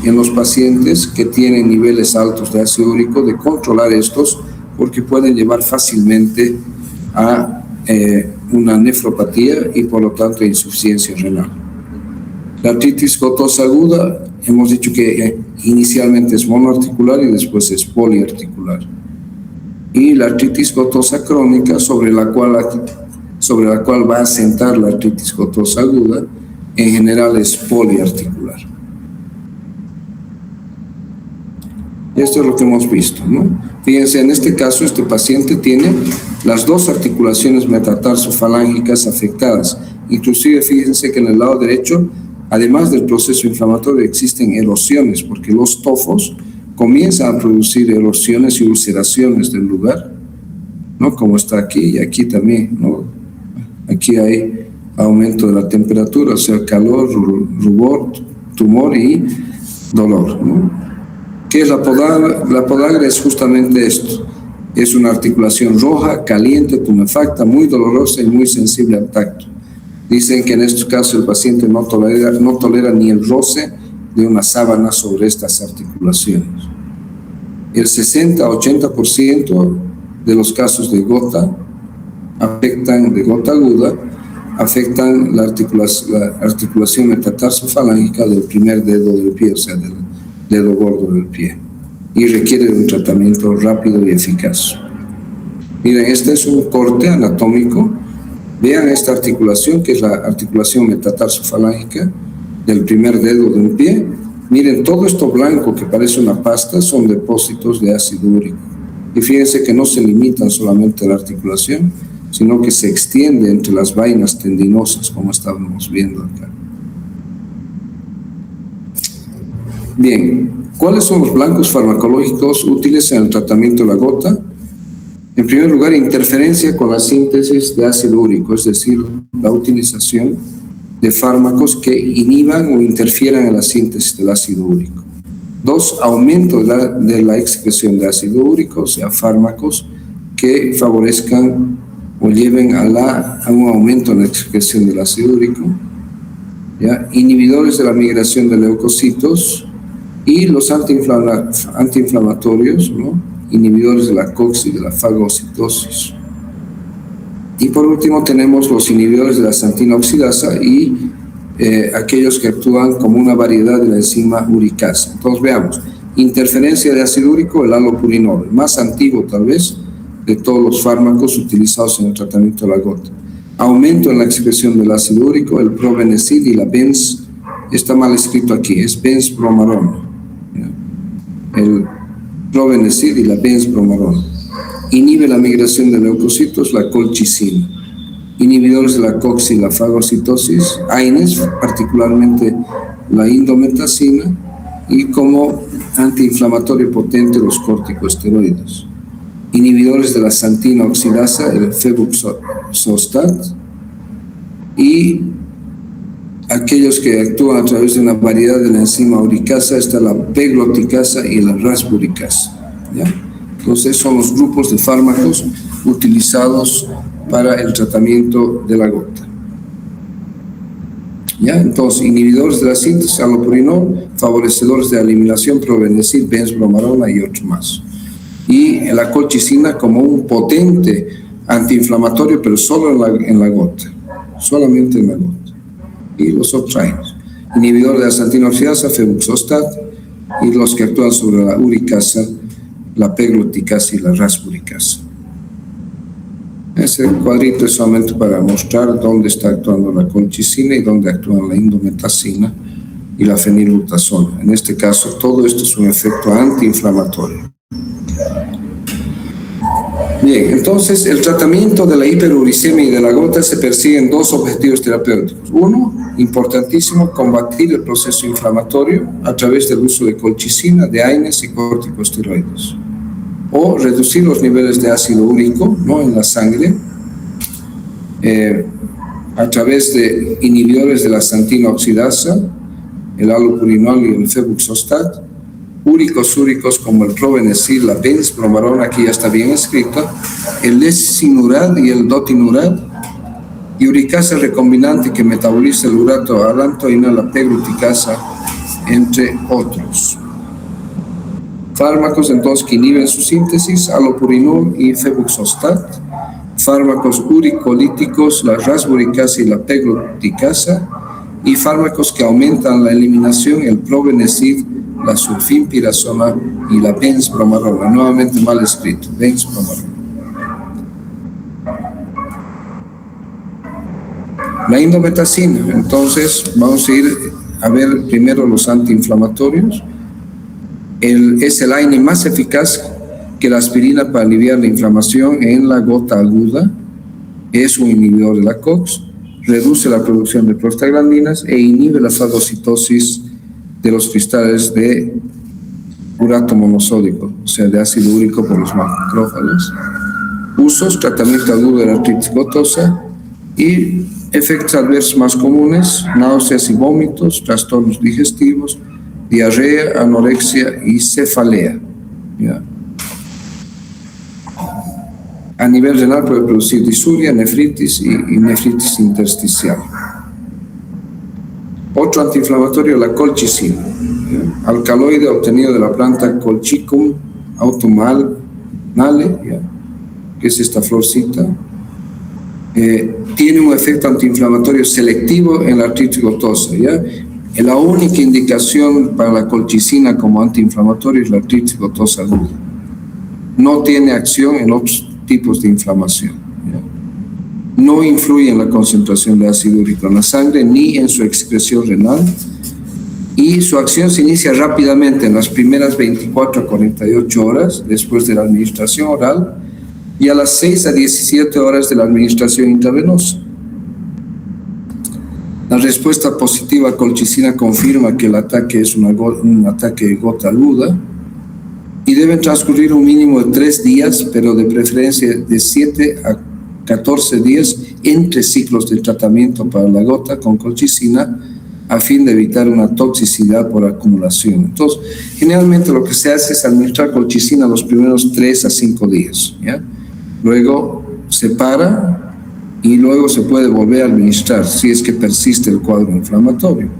en los pacientes que tienen niveles altos de ácido úrico de controlar estos, porque pueden llevar fácilmente a una nefropatía y por lo tanto insuficiencia renal. La artritis gotosa aguda, hemos dicho que inicialmente es monoarticular y después es poliarticular. Y la artritis gotosa crónica, sobre la cual va a asentar la artritis gotosa aguda, en general es poliarticular. Y esto es lo que hemos visto, ¿no? Fíjense, en este caso, este paciente tiene las dos articulaciones metatarsofalángicas afectadas. Inclusive, fíjense que en el lado derecho además del proceso inflamatorio, existen erosiones, porque los tofos comienzan a producir erosiones y ulceraciones del lugar, ¿no? Como está aquí y aquí también, ¿no? Aquí hay aumento de la temperatura, o sea, calor, rubor, tumor y dolor, ¿no? ¿Qué es la podagra? La podagra es justamente esto. Es una articulación roja, caliente, tumefacta, muy dolorosa y muy sensible al tacto. Dicen que en estos casos el paciente no tolera ni el roce de una sábana sobre estas articulaciones. El 60-80% de los casos de gota de gota aguda, afectan la articulación metatarsofalágica del primer dedo del pie, o sea, del dedo gordo del pie, y requiere de un tratamiento rápido y eficaz. Miren, este es un corte anatómico. Vean esta articulación, que es la articulación metatarsofalágica del primer dedo de un pie. Miren, todo esto blanco que parece una pasta son depósitos de ácido úrico. Y fíjense que no se limitan solamente a la articulación, sino que se extiende entre las vainas tendinosas, como estábamos viendo acá. Bien, ¿cuáles son los blancos farmacológicos útiles en el tratamiento de la gota? En primer lugar, interferencia con la síntesis de ácido úrico, es decir, la utilización de fármacos que inhiban o interfieran en la síntesis del ácido úrico. 2, aumento de la excreción de ácido úrico, o sea, fármacos que favorezcan o lleven a un aumento en la excreción del ácido úrico, ¿ya? Inhibidores de la migración de leucocitos y los antiinflamatorios, ¿no? Inhibidores de la COX y de la fagocitosis. Y por último tenemos los inhibidores de la xantina oxidasa y aquellos que actúan como una variedad de la enzima uricasa. Entonces veamos, interferencia de ácido úrico, el allopurinol, el más antiguo tal vez de todos los fármacos utilizados en el tratamiento de la gota. Aumento en la excreción del ácido úrico, el probenecid y la benz, está mal escrito aquí, es benzbromarona. El probenecid y la benzbromarona. Inhibe la migración de leucocitos, la colchicina. Inhibidores de la COX y la fagocitosis, AINES, particularmente la indometacina, y como antiinflamatorio potente los corticosteroides. Inhibidores de la xantina oxidasa, el febuxostat, y aquellos que actúan a través de una variedad de la enzima uricasa, está la pegloticasa y la rasburicasa, ¿ya? Entonces son los grupos de fármacos utilizados para el tratamiento de la gota. ¿Ya? Entonces, inhibidores de la síntesis, allopurinol, favorecedores de la eliminación, probenecid, benzbromarona y otros más. Y la colchicina como un potente antiinflamatorio, pero solo en la gota, solamente en la gota. Y los otros AINES. Inhibidor de la xantina oxidasa, febuxostat, y los que actúan sobre la uricasa, la pegloticasa y la rasburicasa. Ese cuadrito es solamente para mostrar dónde está actuando la colchicina y dónde actúa la indometacina y la fenilbutazona. En este caso, todo esto es un efecto antiinflamatorio. Bien, entonces el tratamiento de la hiperuricemia y de la gota se persiguen dos objetivos terapéuticos. Uno, importantísimo, combatir el proceso inflamatorio a través del uso de colchicina, de AINES y corticosteroides. O reducir los niveles de ácido úrico, ¿no?, en la sangre a través de inhibidores de la xantina oxidasa, el allopurinol y el febuxostat, úricos como el probenecid, la benzbromarona, aquí ya está bien escrito, el lesinurad y el dotinurad, y uricasa recombinante que metaboliza el urato alantoína, la pegluticasa, entre otros. Fármacos entonces que inhiben su síntesis, allopurinol y febuxostat. Fármacos uricolíticos, la rasburicasa y la pegloticasa. Y fármacos que aumentan la eliminación, el probenecid, la sulfinpirazona y la benzbromarona. Nuevamente mal escrito, benzbromarona. La indometacina, entonces vamos a ir a ver primero los antiinflamatorios. Es el AINE más eficaz que la aspirina para aliviar la inflamación en la gota aguda. Es un inhibidor de la COX. reduce la producción de prostaglandinas e inhibe la fagocitosis de los cristales de urato monosódico, o sea, de ácido úrico por los macrófagos. Usos: tratamiento agudo de la artritis gotosa y efectos adversos más comunes: náuseas y vómitos, trastornos digestivos, diarrea, anorexia y cefalea. ¿Ya? A nivel renal puede producir disuria, nefritis y nefritis intersticial. Otro antiinflamatorio, la colchicina, ¿ya? Alcaloide obtenido de la planta Colchicum autumnale, ¿ya? Que es esta florcita. Tiene un efecto antiinflamatorio selectivo en la artritis gotosa, ¿ya? La única indicación para la colchicina como antiinflamatorio es la artritis gotosa aguda. No tiene acción en otros tipos de inflamación, ¿ya? No influye en la concentración de ácido úrico en la sangre ni en su excreción renal, y su acción se inicia rápidamente en las primeras 24 a 48 horas después de la administración oral y a las 6 a 17 horas de la administración intravenosa. La respuesta positiva a colchicina confirma que el ataque es un ataque de gota aguda y deben transcurrir un mínimo de 3 días, pero de preferencia de 7 a 14 días entre ciclos de tratamiento para la gota con colchicina a fin de evitar una toxicidad por acumulación. Entonces, generalmente lo que se hace es administrar colchicina los primeros 3 a 5 días, ¿ya? Luego se para y luego se puede volver a administrar si es que persiste el cuadro inflamatorio.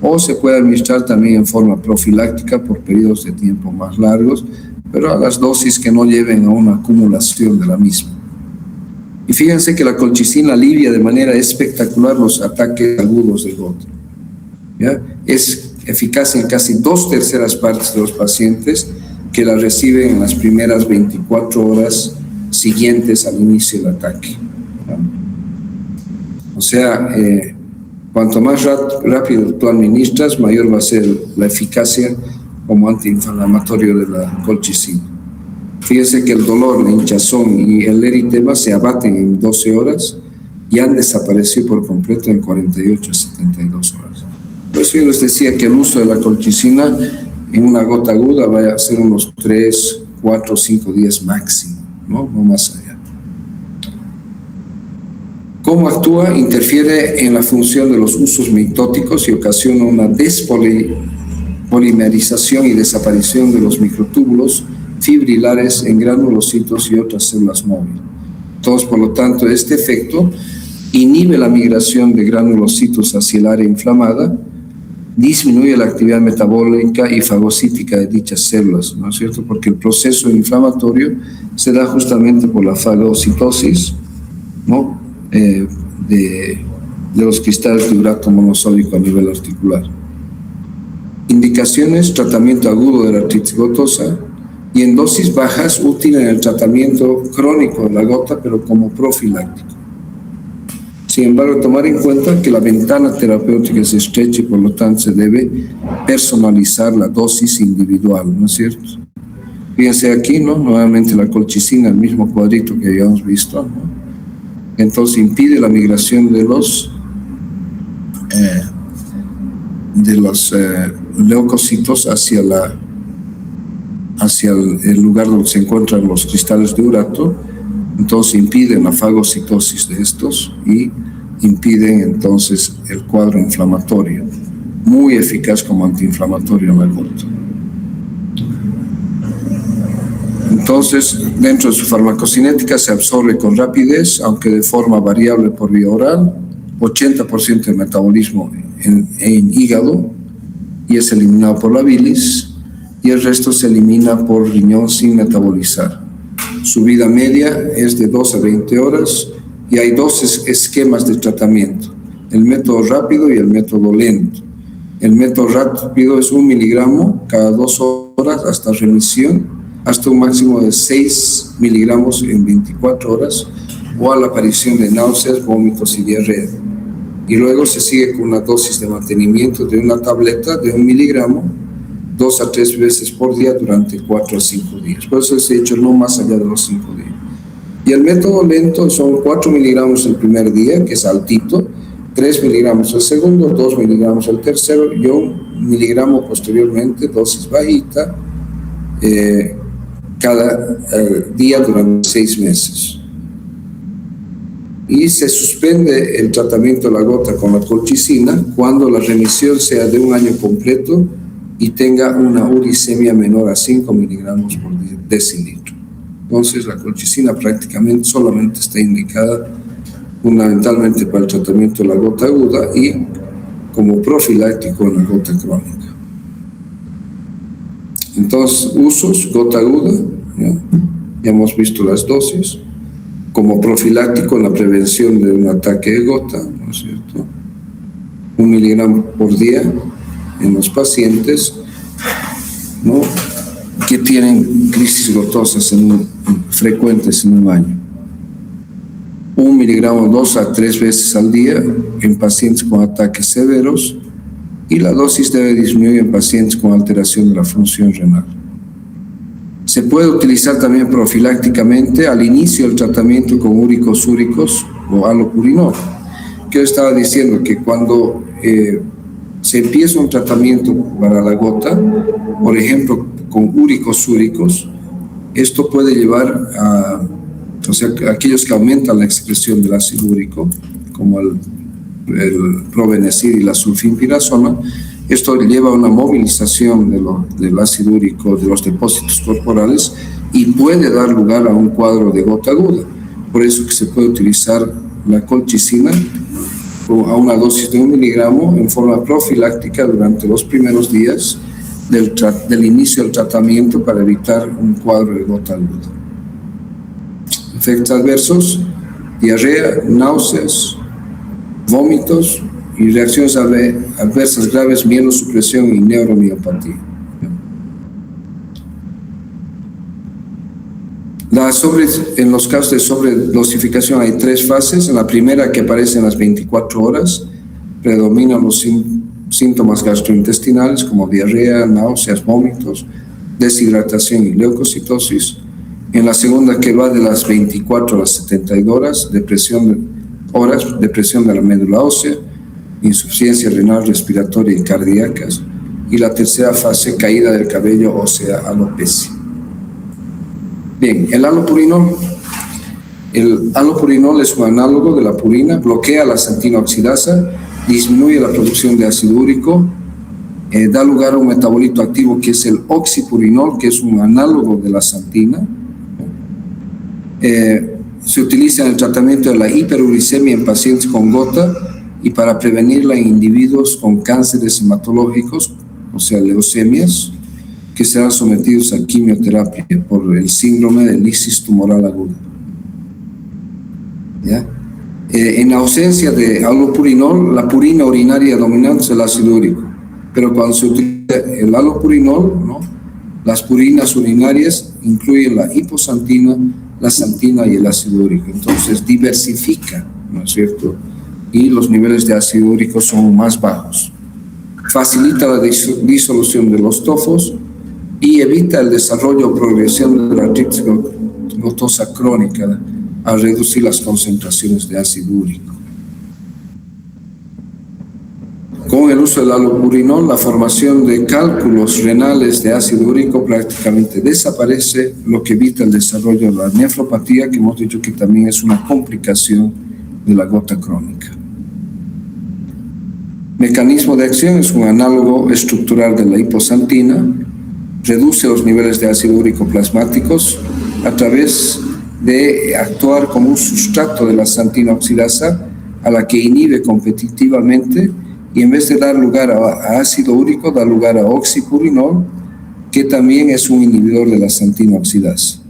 O se puede administrar también en forma profiláctica por periodos de tiempo más largos, pero a las dosis que no lleven a una acumulación de la misma. Y fíjense que la colchicina alivia de manera espectacular los ataques agudos de gota, ¿ya? Es eficaz en casi 2/3 partes de los pacientes que la reciben en las primeras 24 horas siguientes al inicio del ataque, ¿ya? O sea, cuanto más rápido tú administras, mayor va a ser la eficacia como antiinflamatorio de la colchicina. Fíjense que el dolor, la hinchazón y el eritema se abaten en 12 horas y han desaparecido por completo en 48 a 72 horas. Por eso yo les decía que el uso de la colchicina en una gota aguda va a ser unos 3, 4, 5 días máximo, no más allá. ¿Cómo actúa? Interfiere en la función de los usos mitóticos y ocasiona una despolimerización y desaparición de los microtúbulos fibrilares en granulocitos y otras células móviles. Entonces, por lo tanto, este efecto inhibe la migración de granulocitos hacia el área inflamada, disminuye la actividad metabólica y fagocítica de dichas células, ¿no es cierto? Porque el proceso inflamatorio se da justamente por la fagocitosis, ¿no? De los cristales de urato monosódico a nivel articular. Indicaciones: tratamiento agudo de la artritis gotosa y en dosis bajas útil en el tratamiento crónico de la gota, pero como profiláctico. Sin embargo, tomar en cuenta que la ventana terapéutica es estrecha y por lo tanto se debe personalizar la dosis individual, ¿no es cierto? Fíjense aquí, ¿no? Nuevamente la colchicina, el mismo cuadrito que habíamos visto, ¿no? Entonces impide la migración de los leucocitos hacia el lugar donde se encuentran los cristales de urato. Entonces impiden la fagocitosis de estos y impiden entonces el cuadro inflamatorio. Muy eficaz como antiinflamatorio en la gota. Entonces, dentro de su farmacocinética se absorbe con rapidez, aunque de forma variable por vía oral, 80% de metabolismo en hígado y es eliminado por la bilis, y el resto se elimina por riñón sin metabolizar. Su vida media es de 12 a 20 horas y hay 2 esquemas de tratamiento: el método rápido y el método lento. El método rápido es 1 miligramo cada 2 horas hasta remisión, hasta un máximo de 6 miligramos en 24 horas o a la aparición de náuseas, vómitos y diarrea. Y luego se sigue con una dosis de mantenimiento de una tableta de 1 miligramo 2 a 3 veces por día durante 4 a 5 días. Por eso se ha hecho no más allá de los 5 días. Y el método lento son 4 miligramos el primer día, que es altito, 3 miligramos el segundo, 2 miligramos el tercero y 1 miligramo posteriormente, dosis bajita, cada día durante 6 meses. Y se suspende el tratamiento de la gota con la colchicina cuando la remisión sea de 1 año completo y tenga una uricemia menor a 5 miligramos por decilitro. Entonces la colchicina prácticamente solamente está indicada fundamentalmente para el tratamiento de la gota aguda y como profiláctico en la gota crónica. Entonces, usos, gota aguda, ya hemos visto las dosis, como profiláctico en la prevención de un ataque de gota, ¿no es cierto? 1 miligramo por día en los pacientes, ¿no?, que tienen crisis gotosas frecuentes en un año. 1 miligramo 2 a 3 veces al día en pacientes con ataques severos, y la dosis debe disminuir en pacientes con alteración de la función renal. Se puede utilizar también profilácticamente al inicio del tratamiento con úricos úricos o alopurinol. Que yo estaba diciendo que cuando se empieza un tratamiento para la gota, por ejemplo, con úricos úricos, esto puede llevar a, o sea, aquellos que aumentan la excreción del ácido úrico, como el probenecid y la sulfimpirazona, esto lleva a una movilización del ácido úrico de los depósitos corporales y puede dar lugar a un cuadro de gota aguda. Por eso que se puede utilizar la colchicina a una dosis de 1 miligramo en forma profiláctica durante los primeros días del inicio del tratamiento para evitar un cuadro de gota aguda. Efectos adversos: diarrea, náuseas, vómitos y reacciones adversas graves, mielosupresión y neuromiopatía. En los casos de sobredosificación hay 3 fases. En la primera, que aparece en las 24 horas, predominan los síntomas gastrointestinales como diarrea, náuseas, vómitos, deshidratación y leucocitosis. En la segunda, que va de las 24 a las 72 horas, depresión de la médula ósea, insuficiencia renal, respiratoria y cardíacas. Y la tercera fase, caída del cabello, o sea, alopecia. Bien, el alopurinol. El alopurinol es un análogo de la purina, bloquea la santina oxidasa, disminuye la producción de ácido úrico, da lugar a un metabolito activo que es el oxipurinol, que es un análogo de la santina. Se utiliza en el tratamiento de la hiperuricemia en pacientes con gota y para prevenirla en individuos con cánceres hematológicos, o sea, leucemias, que serán sometidos a quimioterapia por el síndrome de lisis tumoral aguda. ¿Ya? En ausencia de alopurinol, la purina urinaria dominante es el ácido úrico, pero cuando se utiliza el alopurinol, ¿no?, las purinas urinarias incluyen la hiposantina, la santina y el ácido úrico. Entonces diversifica, ¿no es cierto?, y los niveles de ácido úrico son más bajos. Facilita la disolución de los tofos y evita el desarrollo o progresión de la artritis gotosa crónica al reducir las concentraciones de ácido úrico. Con el uso del alopurinol, la formación de cálculos renales de ácido úrico prácticamente desaparece, lo que evita el desarrollo de la nefropatía, que hemos dicho que también es una complicación de la gota crónica. Mecanismo de acción: es un análogo estructural de la hiposantina, reduce los niveles de ácido úrico plasmáticos a través de actuar como un sustrato de la santina oxidasa, a la que inhibe competitivamente, y en vez de dar lugar a ácido úrico, da lugar a oxipurinol, que también es un inhibidor de la santina oxidasa.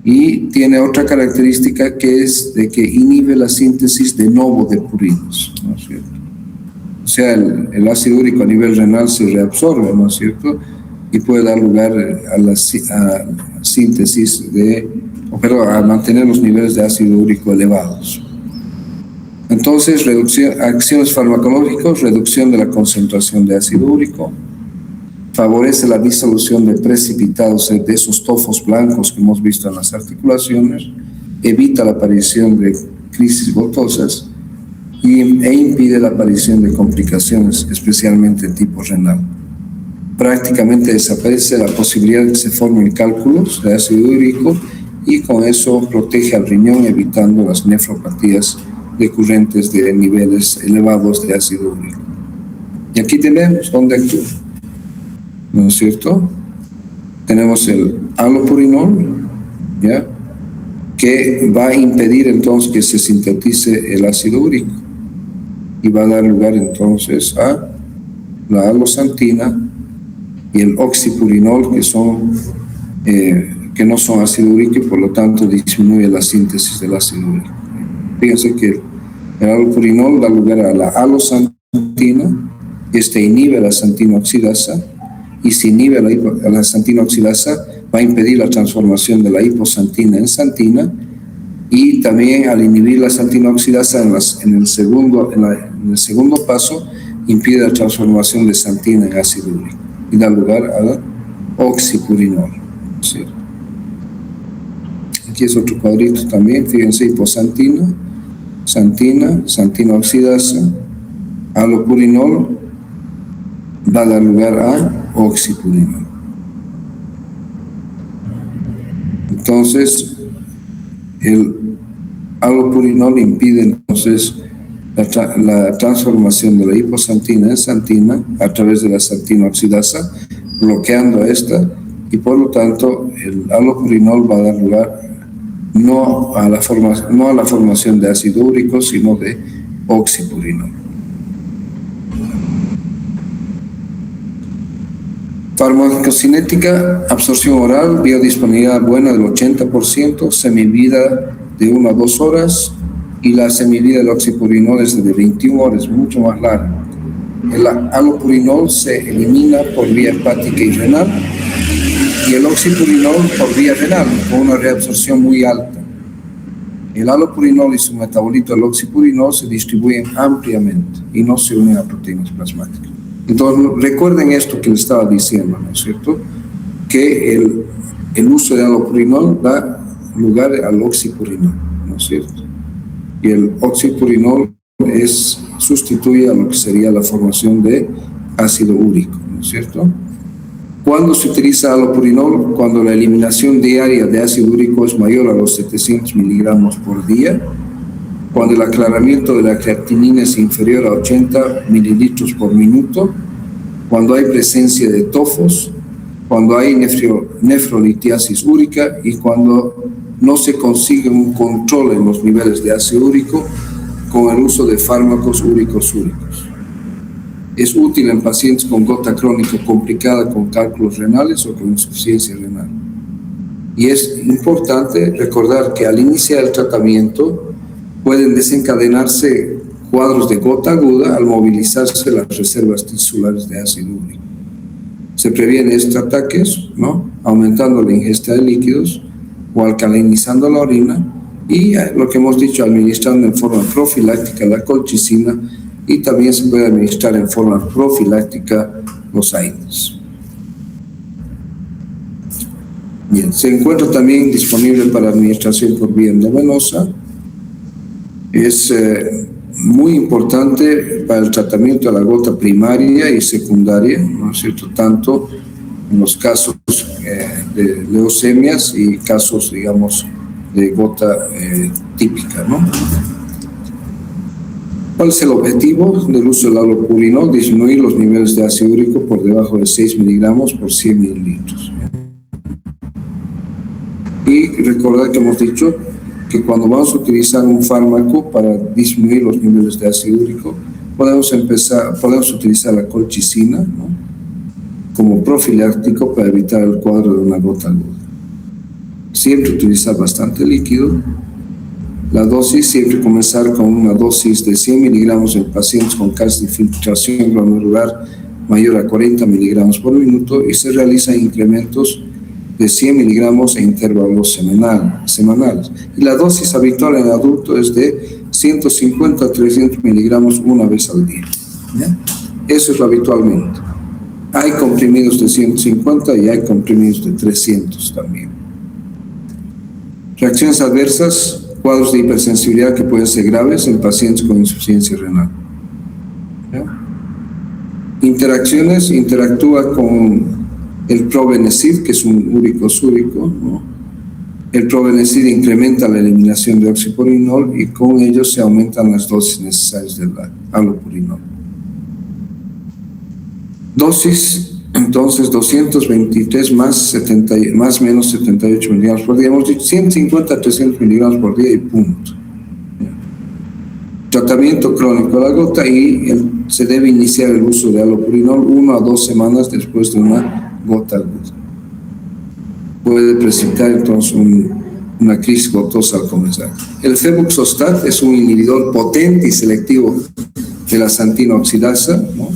Y tiene otra característica, que es de que inhibe la síntesis de novo de purinos, ¿no es cierto? O sea, el ácido úrico a nivel renal se reabsorbe, ¿no es cierto?, y puede dar lugar a la síntesis a mantener los niveles de ácido úrico elevados. Entonces, acciones farmacológicas: reducción de la concentración de ácido úrico, favorece la disolución de precipitados de esos tofos blancos que hemos visto en las articulaciones, evita la aparición de crisis gotosas e impide la aparición de complicaciones, especialmente de tipo renal. Prácticamente desaparece la posibilidad de que se formen cálculos de ácido úrico y con eso protege al riñón evitando las nefropatías recurrentes de niveles elevados de ácido úrico. Y aquí tenemos dónde actúa, ¿no es cierto? Tenemos el allopurinol, ¿ya?, que va a impedir entonces que se sintetice el ácido úrico y va a dar lugar entonces a la alosantina y el oxipurinol, que no son ácido úrico y por lo tanto disminuye la síntesis del ácido úrico. Fíjense que el allopurinol da lugar a la alosantina, este inhibe la santina oxidasa, y si inhibe la santina oxidasa va a impedir la transformación de la hiposantina en santina, y también al inhibir la santina oxidasa en el segundo paso impide la transformación de santina en ácido úrico y da lugar al oxipurinol. ¿Sí? Aquí es otro cuadrito también, fíjense, hiposantina, santina oxidasa, allopurinol va a dar lugar a oxipurinol. Entonces, el allopurinol impide entonces la transformación de la hiposantina en santina a través de la santina oxidasa, bloqueando esta, y por lo tanto el allopurinol va a dar lugar no a la formación de ácido úrico, sino de oxipurinol. Farmacocinética, absorción oral, biodisponibilidad buena del 80%, semivida de 1 a 2 horas, y la semivida del oxipurinol es de 21 horas, mucho más larga. El allopurinol se elimina por vía hepática y renal, y el oxipurinol por vía renal, con una reabsorción muy alta. El allopurinol y su metabolito, el oxipurinol, se distribuyen ampliamente y no se unen a proteínas plasmáticas. Entonces, recuerden esto que les estaba diciendo, ¿no es cierto? Que el uso de allopurinol da lugar al oxipurinol, ¿no es cierto? Y el oxipurinol sustituye a lo que sería la formación de ácido úrico, ¿no es cierto? ¿Cuándo se utiliza allopurinol? Cuando la eliminación diaria de ácido úrico es mayor a los 700 miligramos por día, cuando el aclaramiento de la creatinina es inferior a 80 mililitros por minuto, cuando hay presencia de tofos, cuando hay nefrolitiasis úrica y cuando no se consigue un control en los niveles de ácido úrico con el uso de fármacos úricos. Es útil en pacientes con gota crónica complicada con cálculos renales o con insuficiencia renal. Y es importante recordar que al iniciar el tratamiento pueden desencadenarse cuadros de gota aguda al movilizarse las reservas tisulares de ácido úrico. Se previene estos ataques, ¿no?, aumentando la ingesta de líquidos o alcalinizando la orina, y lo que hemos dicho, administrando en forma profiláctica la colchicina, y también se puede administrar en forma profiláctica los AINES. Bien, se encuentra también disponible para administración por vía endovenosa. Es muy importante para el tratamiento de la gota primaria y secundaria, ¿no es cierto?, tanto en los casos de leucemias y casos, digamos, de gota típica, ¿no? ¿Cuál es el objetivo del uso del allopurinol? Disminuir los niveles de ácido úrico por debajo de 6 miligramos por 100 mililitros. Y recordar que hemos dicho que cuando vamos a utilizar un fármaco para disminuir los niveles de ácido úrico, podemos utilizar la colchicina, ¿no?, como profiláctico para evitar el cuadro de una gota aguda. Siempre utilizar bastante líquido. La dosis, siempre comenzar con una dosis de 100 miligramos en pacientes con casos de filtración glomerular mayor a 40 miligramos por minuto, y se realizan incrementos de 100 miligramos en intervalos semanales. Y la dosis habitual en adulto es de 150 a 300 miligramos una vez al día. ¿Ya? Eso es lo habitualmente. Hay comprimidos de 150 y hay comprimidos de 300 también. Reacciones adversas, cuadros de hipersensibilidad que pueden ser graves en pacientes con insuficiencia renal. ¿Ya? Interacciones, interactúa con el probenecid, que es un úrico-súrico, ¿no? El probenecid incrementa la eliminación de oxipurinol y con ello se aumentan las dosis necesarias del allopurinol. Dosis, entonces, 223 más menos 78 miligramos por día. Hemos dicho 150 a 300 miligramos por día y punto. Tratamiento crónico de la gota y se debe iniciar el uso de allopurinol 1 a 2 semanas después de una gota aguda. Puede precipitar entonces una crisis gotosa al comenzar. El febuxostat es un inhibidor potente y selectivo de la xantina oxidasa, ¿no?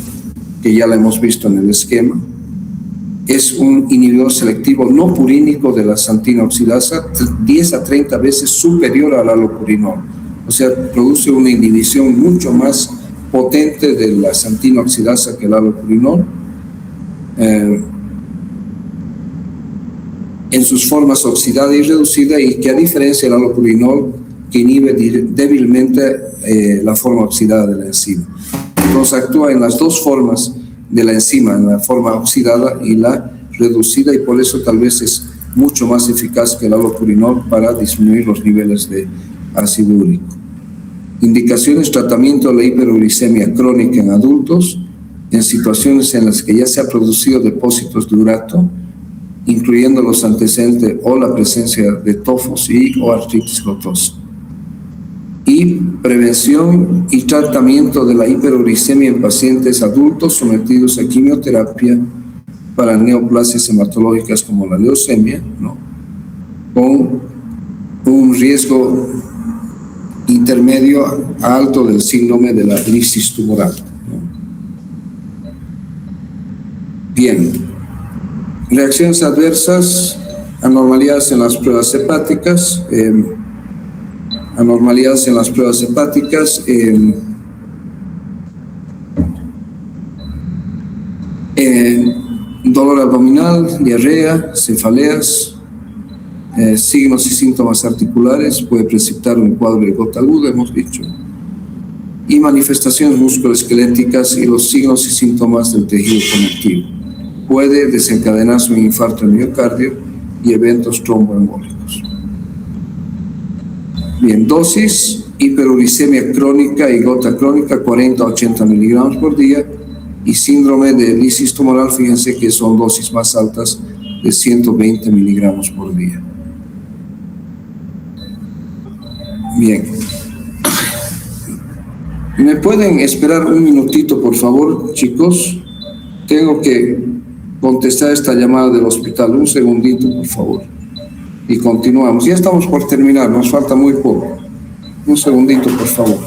Que ya la hemos visto en el esquema. Es un inhibidor selectivo no purínico de la xantina oxidasa, 10 a 30 veces superior al allopurinol. O sea, produce una inhibición mucho más potente de la xantina oxidasa que el allopurinol. En sus formas oxidada y reducida, y que a diferencia del allopurinol, que inhibe débilmente la forma oxidada de la enzima. Entonces actúa en las dos formas de la enzima, en la forma oxidada y la reducida, y por eso tal vez es mucho más eficaz que el allopurinol para disminuir los niveles de ácido úrico. Indicaciones: tratamiento de la hiperuricemia crónica en adultos, en situaciones en las que ya se ha producido depósitos de urato, incluyendo los antecedentes o la presencia de tofos o artritis gotosa. Y prevención y tratamiento de la hiperuricemia en pacientes adultos sometidos a quimioterapia para neoplasias hematológicas como la leucemia, ¿no? Con un riesgo intermedio a alto del síndrome de la lisis tumoral, ¿no? Bien. Reacciones adversas, anormalidades en las pruebas hepáticas, dolor abdominal, diarrea, cefaleas, signos y síntomas articulares, puede precipitar un cuadro de gota aguda, hemos dicho, y manifestaciones musculoesqueléticas y los signos y síntomas del tejido conectivo. Puede desencadenarse un infarto en miocardio y eventos tromboembólicos. Bien, dosis: hiperuricemia crónica y gota crónica 40 a 80 miligramos por día, y síndrome de lisis tumoral, fíjense que son dosis más altas de 120 miligramos por día. Bien. ¿Me pueden esperar un minutito, por favor, chicos? Tengo que contestar esta llamada del hospital. Un segundito, por favor. Y continuamos. Ya estamos por terminar, nos falta muy poco. Un segundito, por favor.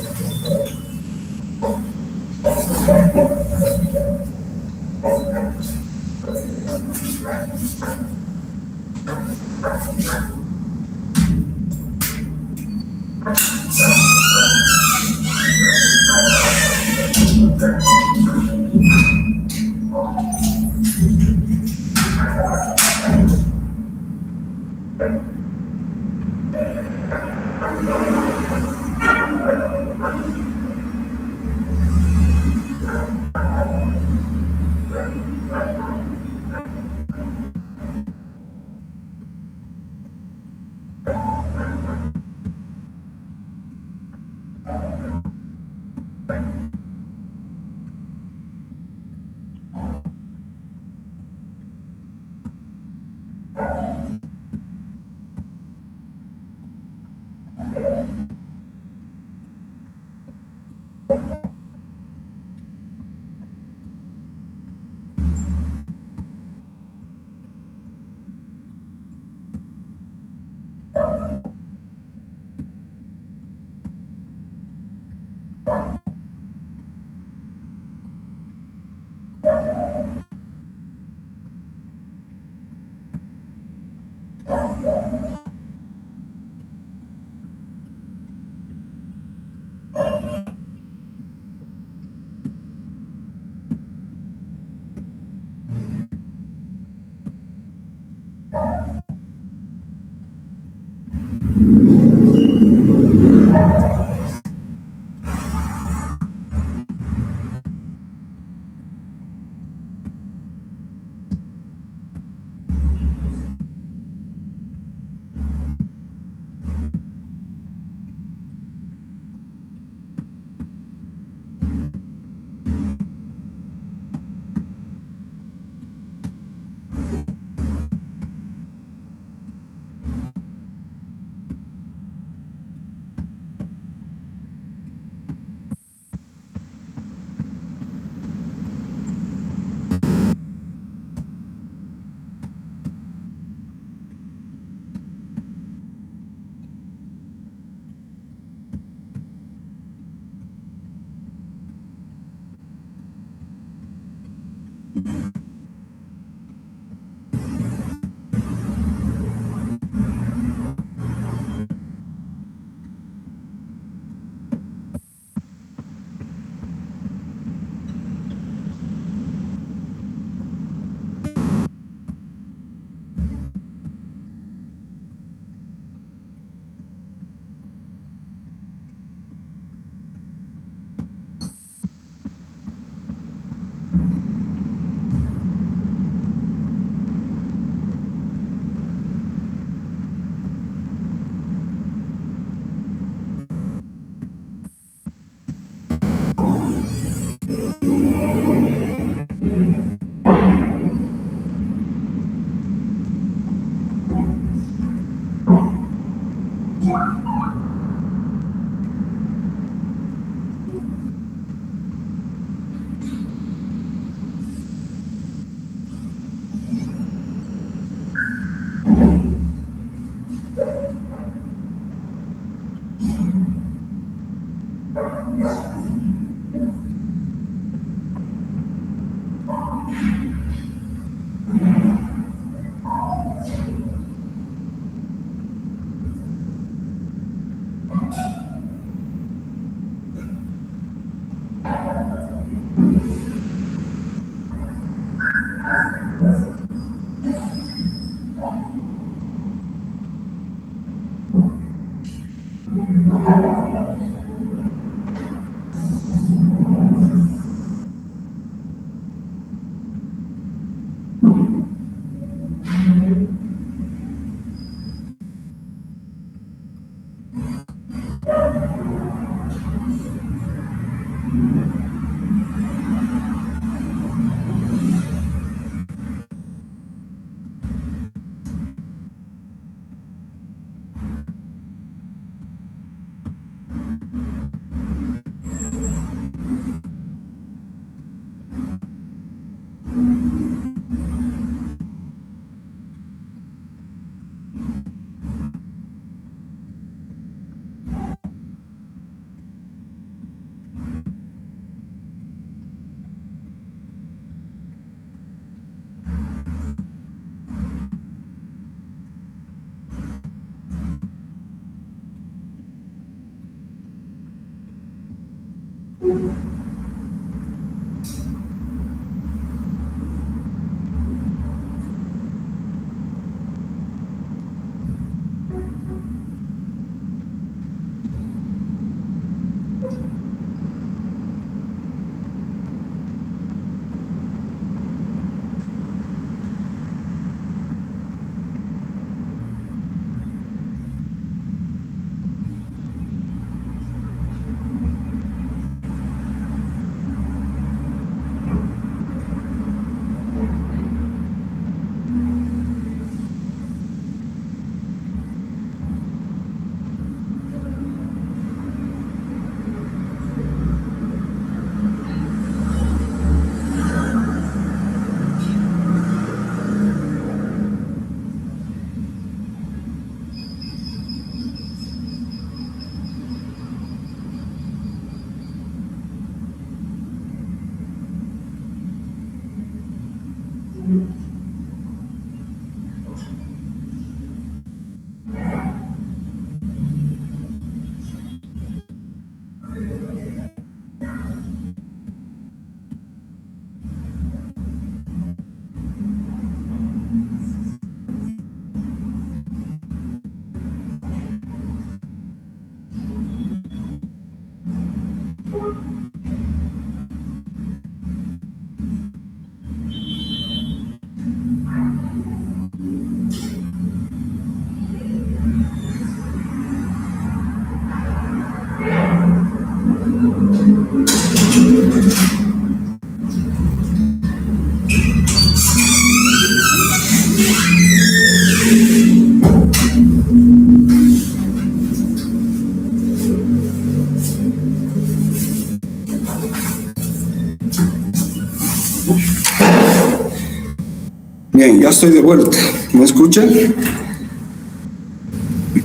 Bien, ya estoy de vuelta. ¿Me escuchan?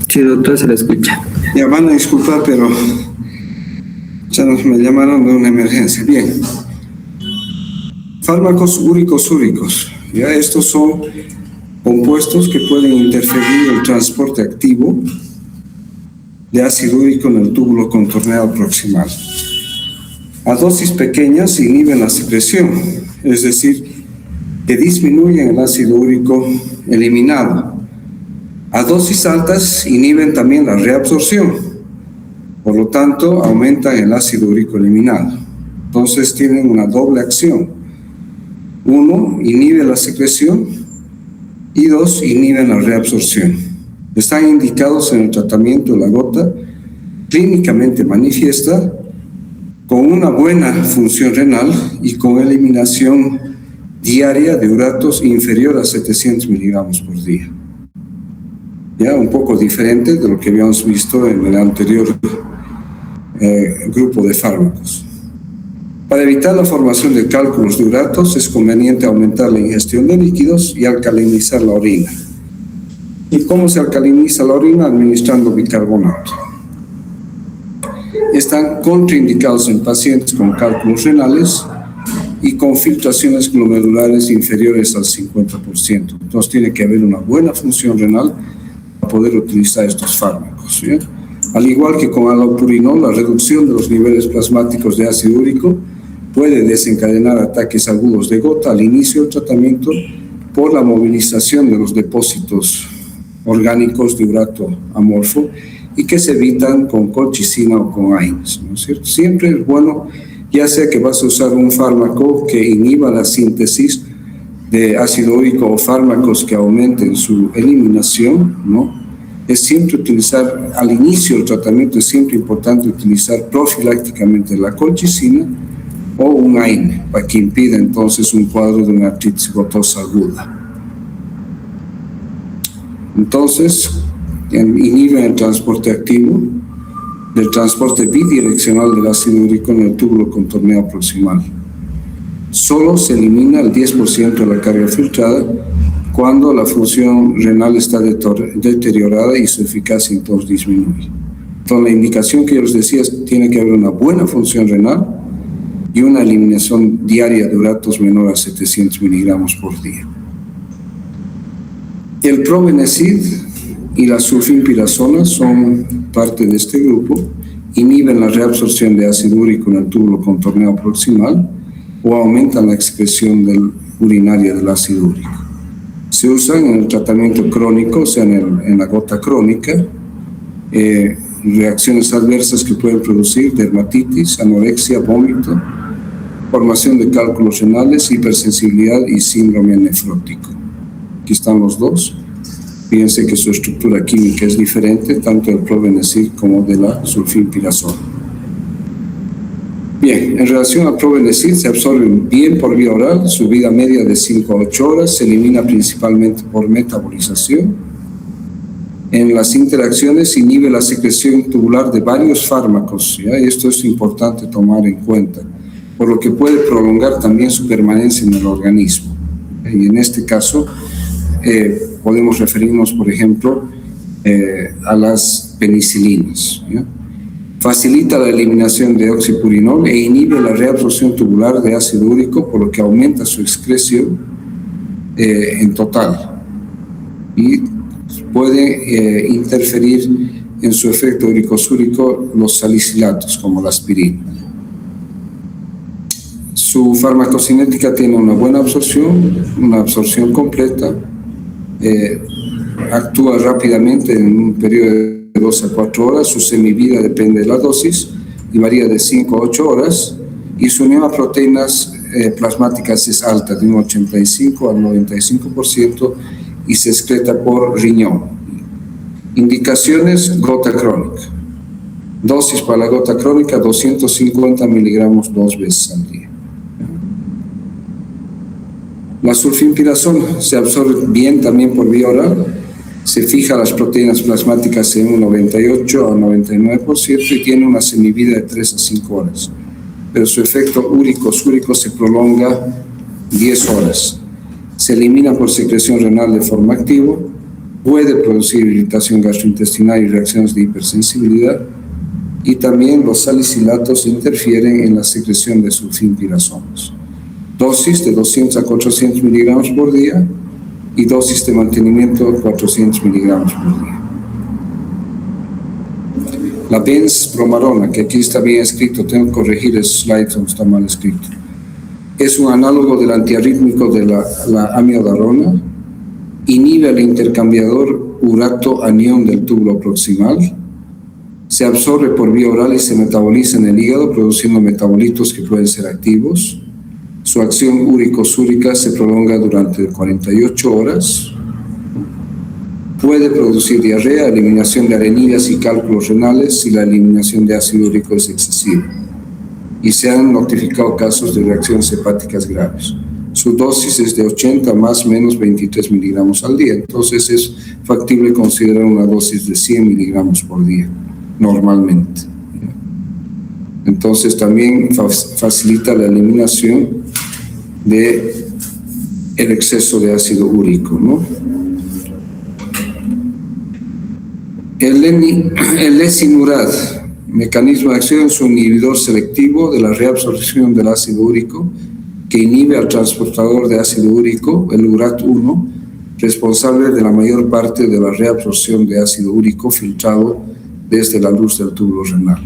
Sí, doctor, se le escucha. Ya van a disculpar, pero ya me llamaron de una emergencia. Bien. Fármacos úricos. Ya estos son compuestos que pueden interferir en el transporte activo de ácido úrico en el túbulo contorneado proximal. A dosis pequeñas inhiben la secreción, es decir, que disminuyen el ácido úrico eliminado. A dosis altas inhiben también la reabsorción, por lo tanto aumentan el ácido úrico eliminado. Entonces tienen una doble acción. Uno, inhibe la secreción y dos, inhiben la reabsorción. Están indicados en el tratamiento de la gota clínicamente manifiesta con una buena función renal y con eliminación diaria de uratos inferior a 700 miligramos por día. Ya un poco diferente de lo que habíamos visto en el anterior grupo de fármacos. Para evitar la formación de cálculos de uratos es conveniente aumentar la ingestión de líquidos y alcalinizar la orina. ¿Y cómo se alcaliniza la orina? Administrando bicarbonato. Están contraindicados en pacientes con cálculos renales y con filtraciones glomerulares inferiores al 50%. Entonces tiene que haber una buena función renal para poder utilizar estos fármacos, ¿sí? Al igual que con allopurinol, la reducción de los niveles plasmáticos de ácido úrico puede desencadenar ataques agudos de gota al inicio del tratamiento por la movilización de los depósitos orgánicos de urato amorfo y que se evitan con colchicina o con AINES, ¿no es cierto? Siempre es bueno, ya sea que vas a usar un fármaco que inhiba la síntesis de ácido úrico o fármacos que aumenten su eliminación, ¿no? Es siempre utilizar, al inicio del tratamiento es siempre importante utilizar profilácticamente la colchicina o un AINE para que impida entonces un cuadro de una artritis gotosa aguda. Entonces, inhiben el transporte activo del transporte bidireccional del ácido úrico en el túbulo contorneado proximal. Solo se elimina el 10% de la carga filtrada cuando la función renal está deteriorada y su eficacia entonces disminuye. Entonces, la indicación que yo les decía es que tiene que haber una buena función renal y una eliminación diaria de uratos menor a 700 miligramos por día. El probenecid y la sulfinpirazona son parte de este grupo, inhiben la reabsorción de ácido úrico en el túbulo contorneado proximal o aumentan la excreción urinaria del ácido úrico. Se usan en el tratamiento crónico, o sea, en la gota crónica, reacciones adversas que pueden producir dermatitis, anorexia, vómito, formación de cálculos renales, hipersensibilidad y síndrome nefrótico. Aquí están los dos. Fíjense que su estructura química es diferente, tanto del probenecid como de la sulfinpirazona. Bien, en relación al probenecid, se absorbe bien por vía oral, su vida media de 5 a 8 horas, se elimina principalmente por metabolización. En las interacciones inhibe la secreción tubular de varios fármacos, ¿ya? Y esto es importante tomar en cuenta, por lo que puede prolongar también su permanencia en el organismo. Y en este caso, podemos referirnos, por ejemplo, a las penicilinas, ¿ya? Facilita la eliminación de oxipurinol e inhibe la reabsorción tubular de ácido úrico, por lo que aumenta su excreción en total, y puede interferir en su efecto uricosúrico los salicilatos, como la aspirina. Su farmacocinética tiene una buena absorción completa, actúa rápidamente en un periodo de 2 a 4 horas, su semivida depende de la dosis y varía de 5 a 8 horas, y su unión a proteínas plasmáticas es alta, de un 85 al 95%, y se excreta por riñón. Indicaciones: gota crónica. Dosis para la gota crónica: 250 miligramos 2 veces al día. La sulfimpirazona se absorbe bien también por vía oral, se fija las proteínas plasmáticas en un 98 al 99% y tiene una semivida de 3 a 5 horas, pero su efecto úrico-súrico se prolonga 10 horas. Se elimina por secreción renal de forma activa, puede producir irritación gastrointestinal y reacciones de hipersensibilidad, y también los salicilatos interfieren en la secreción de sulfimpirazona. Dosis de 200 a 400 miligramos por día y dosis de mantenimiento de 400 miligramos por día. La benzbromarona, que aquí está bien escrito, tengo que corregir el slide, está mal escrito. Es un análogo del antiarrítmico de la amiodarona, inhibe el intercambiador urato-anión del túbulo proximal, se absorbe por vía oral y se metaboliza en el hígado, produciendo metabolitos que pueden ser activos. Su acción úrico-súrica se prolonga durante 48 horas. Puede producir diarrea, eliminación de arenillas y cálculos renales si la eliminación de ácido úrico es excesiva. Y se han notificado casos de reacciones hepáticas graves. Su dosis es de 80 más o menos 23 miligramos al día. Entonces es factible considerar una dosis de 100 miligramos por día, normalmente. Entonces también facilita la eliminación del exceso de ácido úrico, ¿no? El lesinurad, mecanismo de acción, es un inhibidor selectivo de la reabsorción del ácido úrico que inhibe al transportador de ácido úrico, el URAT1, responsable de la mayor parte de la reabsorción de ácido úrico filtrado desde la luz del túbulo renal.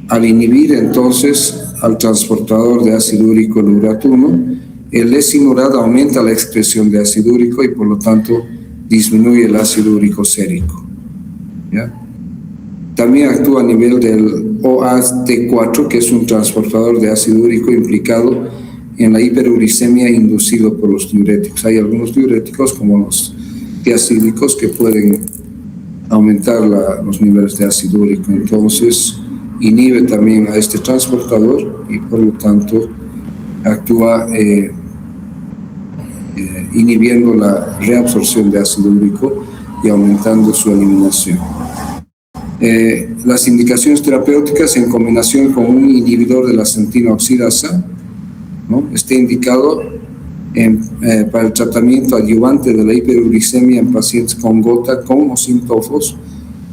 Al inhibir entonces al transportador de ácido úrico, el URAT1, el lesinurad aumenta la excreción de ácido úrico y por lo tanto disminuye el ácido úrico sérico. ¿Ya? También actúa a nivel del OAT4, que es un transportador de ácido úrico implicado en la hiperuricemia inducido por los diuréticos. Hay algunos diuréticos, como los tiacídicos, que pueden aumentar los niveles de ácido úrico. Entonces, inhibe también a este transportador y por lo tanto actúa inhibiendo la reabsorción de ácido úrico y aumentando su eliminación. Las indicaciones terapéuticas en combinación con un inhibidor de la acentina oxidasa, ¿no? Está indicado para el tratamiento adyuvante de la hiperuricemia en pacientes con gota con o sin tofos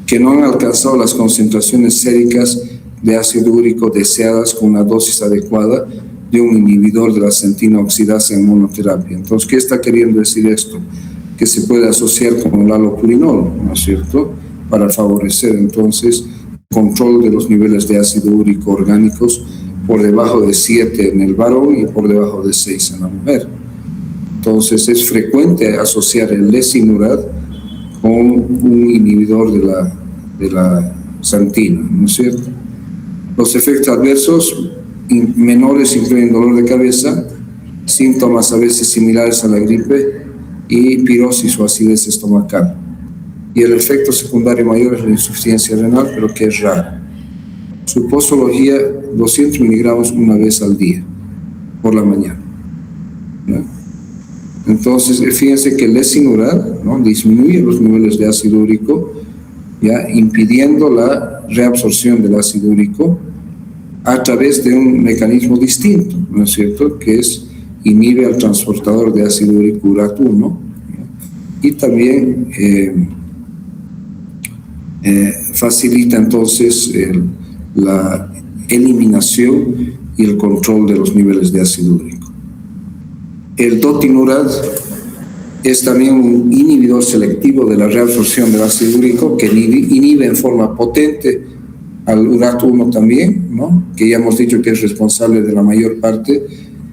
que no han alcanzado las concentraciones séricas de ácido úrico deseadas con una dosis adecuada de un inhibidor de la acentina oxidasa en monoterapia. Entonces, ¿qué está queriendo decir esto? Que se puede asociar con el halopurinol, ¿no es cierto?, para favorecer entonces control de los niveles de ácido úrico orgánicos por debajo de 7 en el varón y por debajo de 6 en la mujer. Entonces es frecuente asociar el lesinurad con un inhibidor de la xantina, ¿no es cierto? Los efectos adversos menores incluyen dolor de cabeza, síntomas a veces similares a la gripe y pirosis o acidez estomacal. Y el efecto secundario mayor es la insuficiencia renal, pero que es rara. Su posología, 200 miligramos una vez al día, por la mañana, ¿no? Entonces, fíjense que el lesinurad, ¿no?, disminuye los niveles de ácido úrico, ya impidiendo la reabsorción del ácido úrico a través de un mecanismo distinto, ¿no es cierto?, que es inhibe al transportador de ácido úrico URAT1, ¿no?, y también facilita entonces la eliminación y el control de los niveles de ácido úrico. El dotinurad es también un inhibidor selectivo de la reabsorción del ácido úrico que inhibe en forma potente al URAT1 también, ¿no? Que ya hemos dicho que es responsable de la mayor parte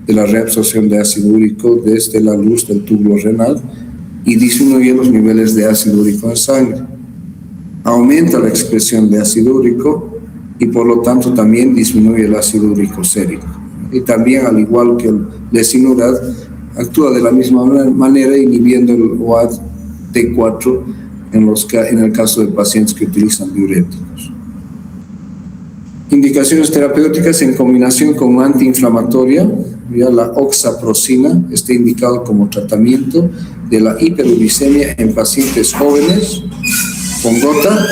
de la reabsorción de ácido úrico desde la luz del túbulo renal y disminuye los niveles de ácido úrico en sangre. Aumenta la expresión de ácido úrico y por lo tanto también disminuye el ácido úrico sérico. Y también, al igual que el lesinurad, actúa de la misma manera inhibiendo el OAT-T4 en el caso de pacientes que utilizan diuréticos. Indicaciones terapéuticas en combinación con antiinflamatoria, ya la oxaprocina está indicado como tratamiento de la hiperuricemia en pacientes jóvenes con gota,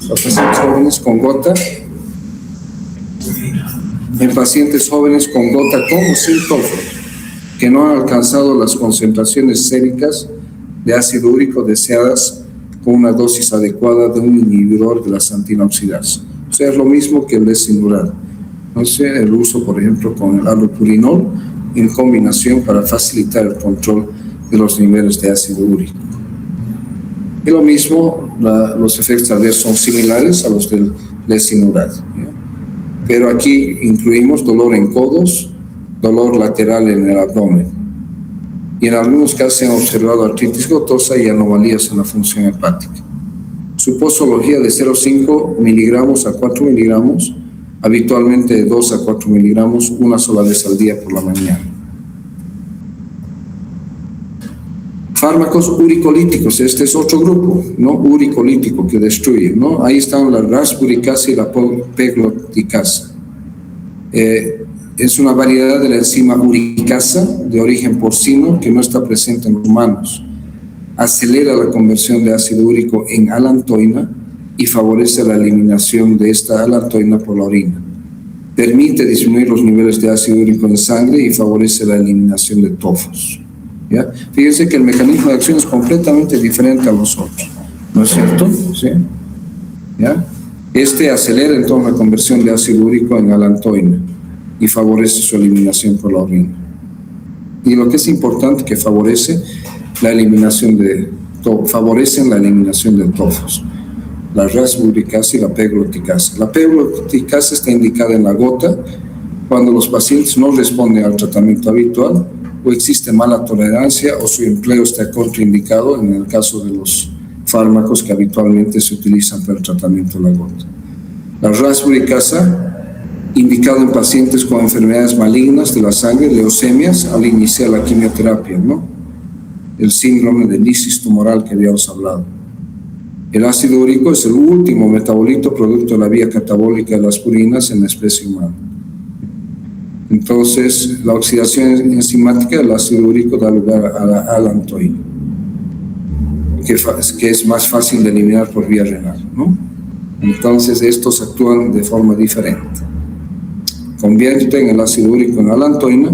en pacientes jóvenes con gota con o sin tófero, que no han alcanzado las concentraciones séricas de ácido úrico deseadas con una dosis adecuada de un inhibidor de la santina oxidasa. O sea, es lo mismo que el lesinurad. Entonces, el uso, por ejemplo, con el allopurinol en combinación para facilitar el control de los niveles de ácido úrico. Y lo mismo, los efectos adversos son similares a los del lesinurad, ¿ya? Pero aquí incluimos dolor en codos, dolor lateral en el abdomen. Y en algunos casos se han observado artritis gotosa y anomalías en la función hepática. Su posología de 0,5 miligramos a 4 miligramos, habitualmente de 2 a 4 miligramos, una sola vez al día por la mañana. Fármacos uricolíticos, este es otro grupo, ¿no? Uricolítico que destruye, ¿no? Ahí están la rasuricasa y la pegloticasa. Es una variedad de la enzima uricasa de origen porcino que no está presente en los humanos. Acelera la conversión de ácido úrico en alantoína y favorece la eliminación de esta alantoína por la orina. Permite disminuir los niveles de ácido úrico en sangre y favorece la eliminación de tofos. ¿Ya? Fíjense que el mecanismo de acción es completamente diferente a los otros, ¿no es cierto? ¿Sí? ¿Ya? Este acelera entonces la conversión de ácido úrico en alantoína y favorece su eliminación por la orina. Y lo que es importante, que favorecen la eliminación de tofos, la rasuricasa y la pegloticasa. La pegloticasa está indicada en la gota cuando los pacientes no responden al tratamiento habitual o existe mala tolerancia o su empleo está contraindicado en el caso de los fármacos que habitualmente se utilizan para el tratamiento de la gota. La rasuricasa, indicado en pacientes con enfermedades malignas de la sangre, leucemias, al iniciar la quimioterapia, ¿no? El síndrome de lisis tumoral que habíamos hablado. El ácido úrico es el último metabolito producto de la vía catabólica de las purinas en la especie humana. Entonces, la oxidación enzimática del ácido úrico da lugar a la alantoína, que es más fácil de eliminar por vía renal, ¿no? Entonces, estos actúan de forma diferente. Convierten el ácido úrico en alantoína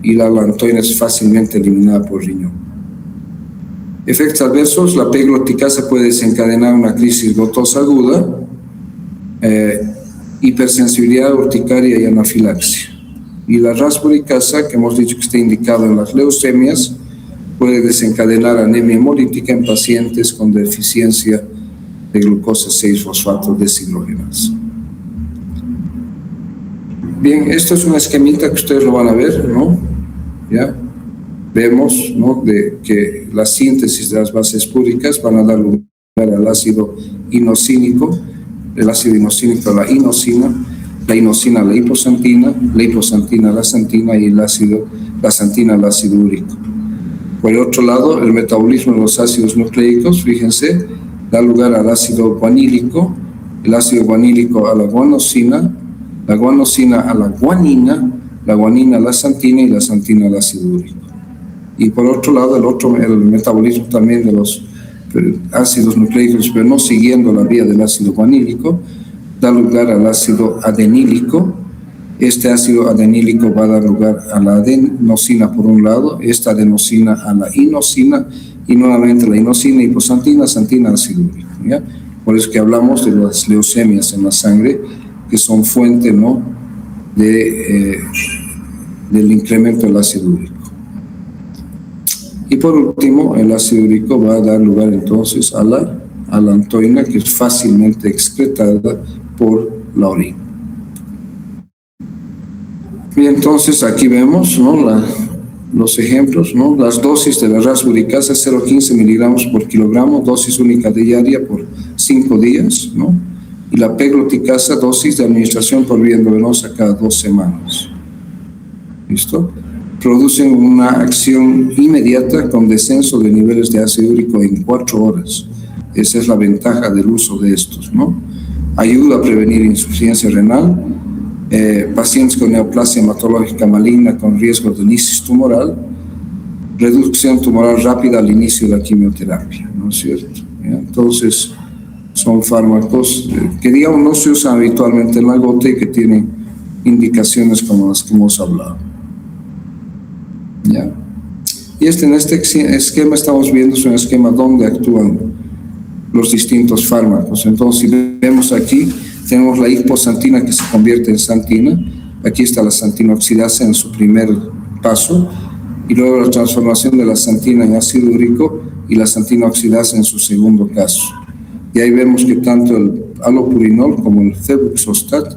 y la alantoína es fácilmente eliminada por riñón. Efectos adversos: la pegloticasa puede desencadenar una crisis gotosa aguda, hipersensibilidad urticaria y anafilaxia. Y la rasuricasa, que hemos dicho que está indicado en las leucemias, puede desencadenar anemia hemolítica en pacientes con deficiencia de glucosa 6-fosfato deshidrogenasa. Bien, esto es una esquemita que ustedes lo van a ver, ¿no? ¿Ya? Vemos, ¿no?, de que la síntesis de las bases púricas van a dar lugar al ácido inosínico, el ácido inosínico a la inosina, la inosina a la hiposantina a la santina y la santina al ácido úrico. Por el otro lado, el metabolismo de los ácidos nucleicos, fíjense, da lugar al ácido guanílico, el ácido guanílico a la guanosina a la guanina a la santina y la santina al ácido úrico. Y por otro lado, el metabolismo también de los ácidos nucleicos, pero no siguiendo la vía del ácido guanílico, da lugar al ácido adenílico. Este ácido adenílico va a dar lugar a la adenosina por un lado, esta adenosina a la inosina y nuevamente la inosina, hiposantina, santina, ácido úrico, ¿ya? Por eso que hablamos de las leucemias en la sangre, que son fuente, ¿no?, de del incremento del ácido úrico. Y por último, el ácido úrico va a dar lugar entonces a la alantoína, que es fácilmente excretada por la orina. Y entonces aquí vemos, ¿no?, los ejemplos, ¿no? Las dosis de la rasburicasa, 0,15 miligramos por kilogramo, dosis única diaria por 5 días, ¿no? Y la pegloticasa, dosis de administración por vía endovenosa cada 2 semanas. ¿Listo? Producen una acción inmediata con descenso de niveles de ácido úrico en 4 horas. Esa es la ventaja del uso de estos, ¿no? Ayuda a prevenir insuficiencia renal, pacientes con neoplasia hematológica maligna con riesgo de lisis tumoral, reducción tumoral rápida al inicio de la quimioterapia, ¿no es cierto? Entonces, son fármacos que, digamos, no se usan habitualmente en la gota y que tienen indicaciones como las que hemos hablado. ¿Ya? Y en este esquema estamos viendo, es un esquema donde actúan los distintos fármacos. Entonces, si vemos aquí, tenemos la hiposantina que se convierte en santina. Aquí está la santina oxidasa en su primer paso, y luego la transformación de la santina en ácido úrico y la santina oxidasa en su segundo caso. Y ahí vemos que tanto el alopurinol como el febuxostat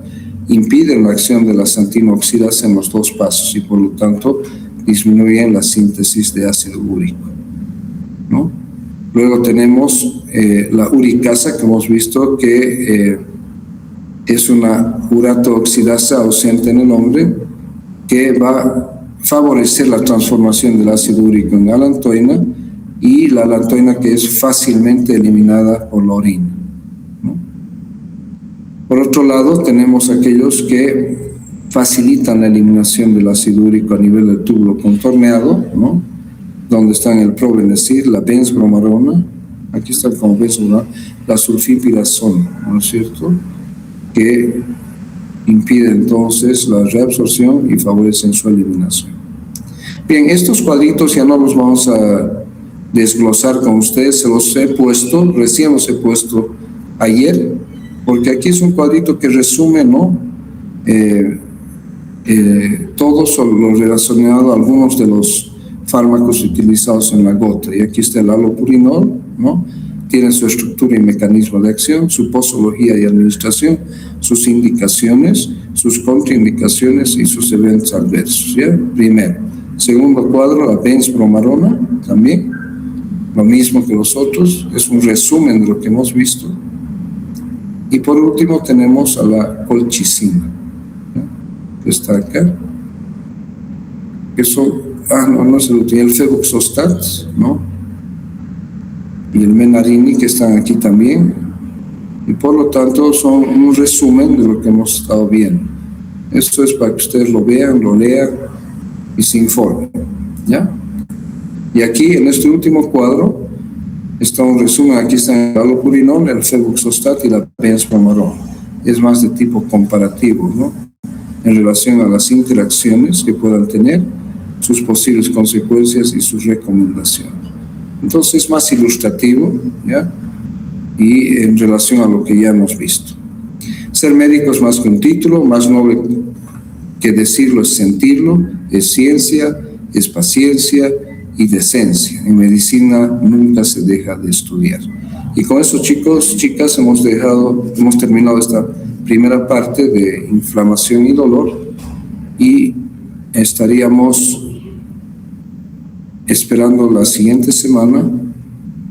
impiden la acción de la santina oxidasa en los 2 pasos y por lo tanto disminuyen la síntesis de ácido úrico, ¿no? Luego tenemos la uricasa, que hemos visto que es una urato oxidasa ausente en el hombre, que va a favorecer la transformación del ácido úrico en alantoína, y la alantoína que es fácilmente eliminada por la orina, ¿no? Por otro lado, tenemos aquellos que facilitan la eliminación del ácido úrico a nivel del túbulo contorneado, ¿no?, donde están el probenecid, la benzbromarona, aquí está como benzbromarona, la sulfipirasona, ¿no es cierto?, que impide entonces la reabsorción y favorecen su eliminación. Bien, estos cuadritos ya no los vamos a desglosar con ustedes, se los he puesto, recién los he puesto ayer, porque aquí es un cuadrito que resume, ¿no?, todo sobre lo relacionado a algunos de los fármacos utilizados en la gota. Y aquí está el alopurinol, ¿no?, tiene su estructura y mecanismo de acción, su posología y administración, sus indicaciones, sus contraindicaciones y sus eventos adversos, ¿ya? Primero. Segundo cuadro, la benzbromarona, también, lo mismo que los otros, es un resumen de lo que hemos visto. Y por último tenemos a la colchicina, ¿no?, que está acá. Eso, no es el último, el febuxostat, ¿no?, y el menarini, que están aquí también, y por lo tanto son un resumen de lo que hemos estado viendo. Esto es para que ustedes lo vean, lo lean y se informen, ¿ya? Y aquí en este último cuadro está un resumen. Aquí está el alopurinol, el febuxostat y la benzbromarona. Es más de tipo comparativo, ¿no?, en relación a las interacciones que puedan tener, sus posibles consecuencias y sus recomendaciones. Entonces es más ilustrativo, ¿ya?, y en relación a lo que ya hemos visto. Ser médico es más que un título, más noble que decirlo es sentirlo, es ciencia, es paciencia y decencia. En medicina nunca se deja de estudiar. Y con eso, chicos, chicas, hemos terminado esta primera parte de inflamación y dolor, y estaríamos esperando la siguiente semana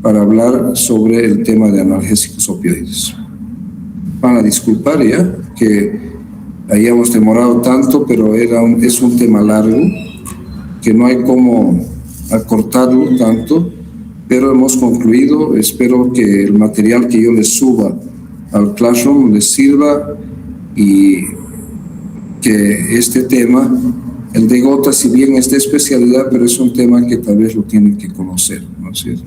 para hablar sobre el tema de analgésicos opioides. Van a disculpar ya que hayamos demorado tanto, pero es un tema largo que no hay cómo acortarlo tanto, pero hemos concluido. Espero que el material que yo les suba al Classroom les sirva, y que este tema, el de gota, si bien es de especialidad, pero es un tema que tal vez lo tienen que conocer, ¿no es cierto?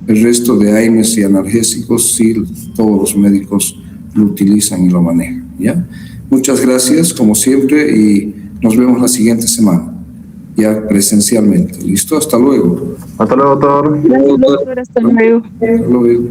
El resto de AINES y analgésicos, sí, todos los médicos lo utilizan y lo manejan, ¿ya? Muchas gracias, como siempre, y nos vemos la siguiente semana, ya presencialmente. ¿Listo? Hasta luego. Hasta luego, doctor. Gracias, doctor. Hasta luego. Hasta luego.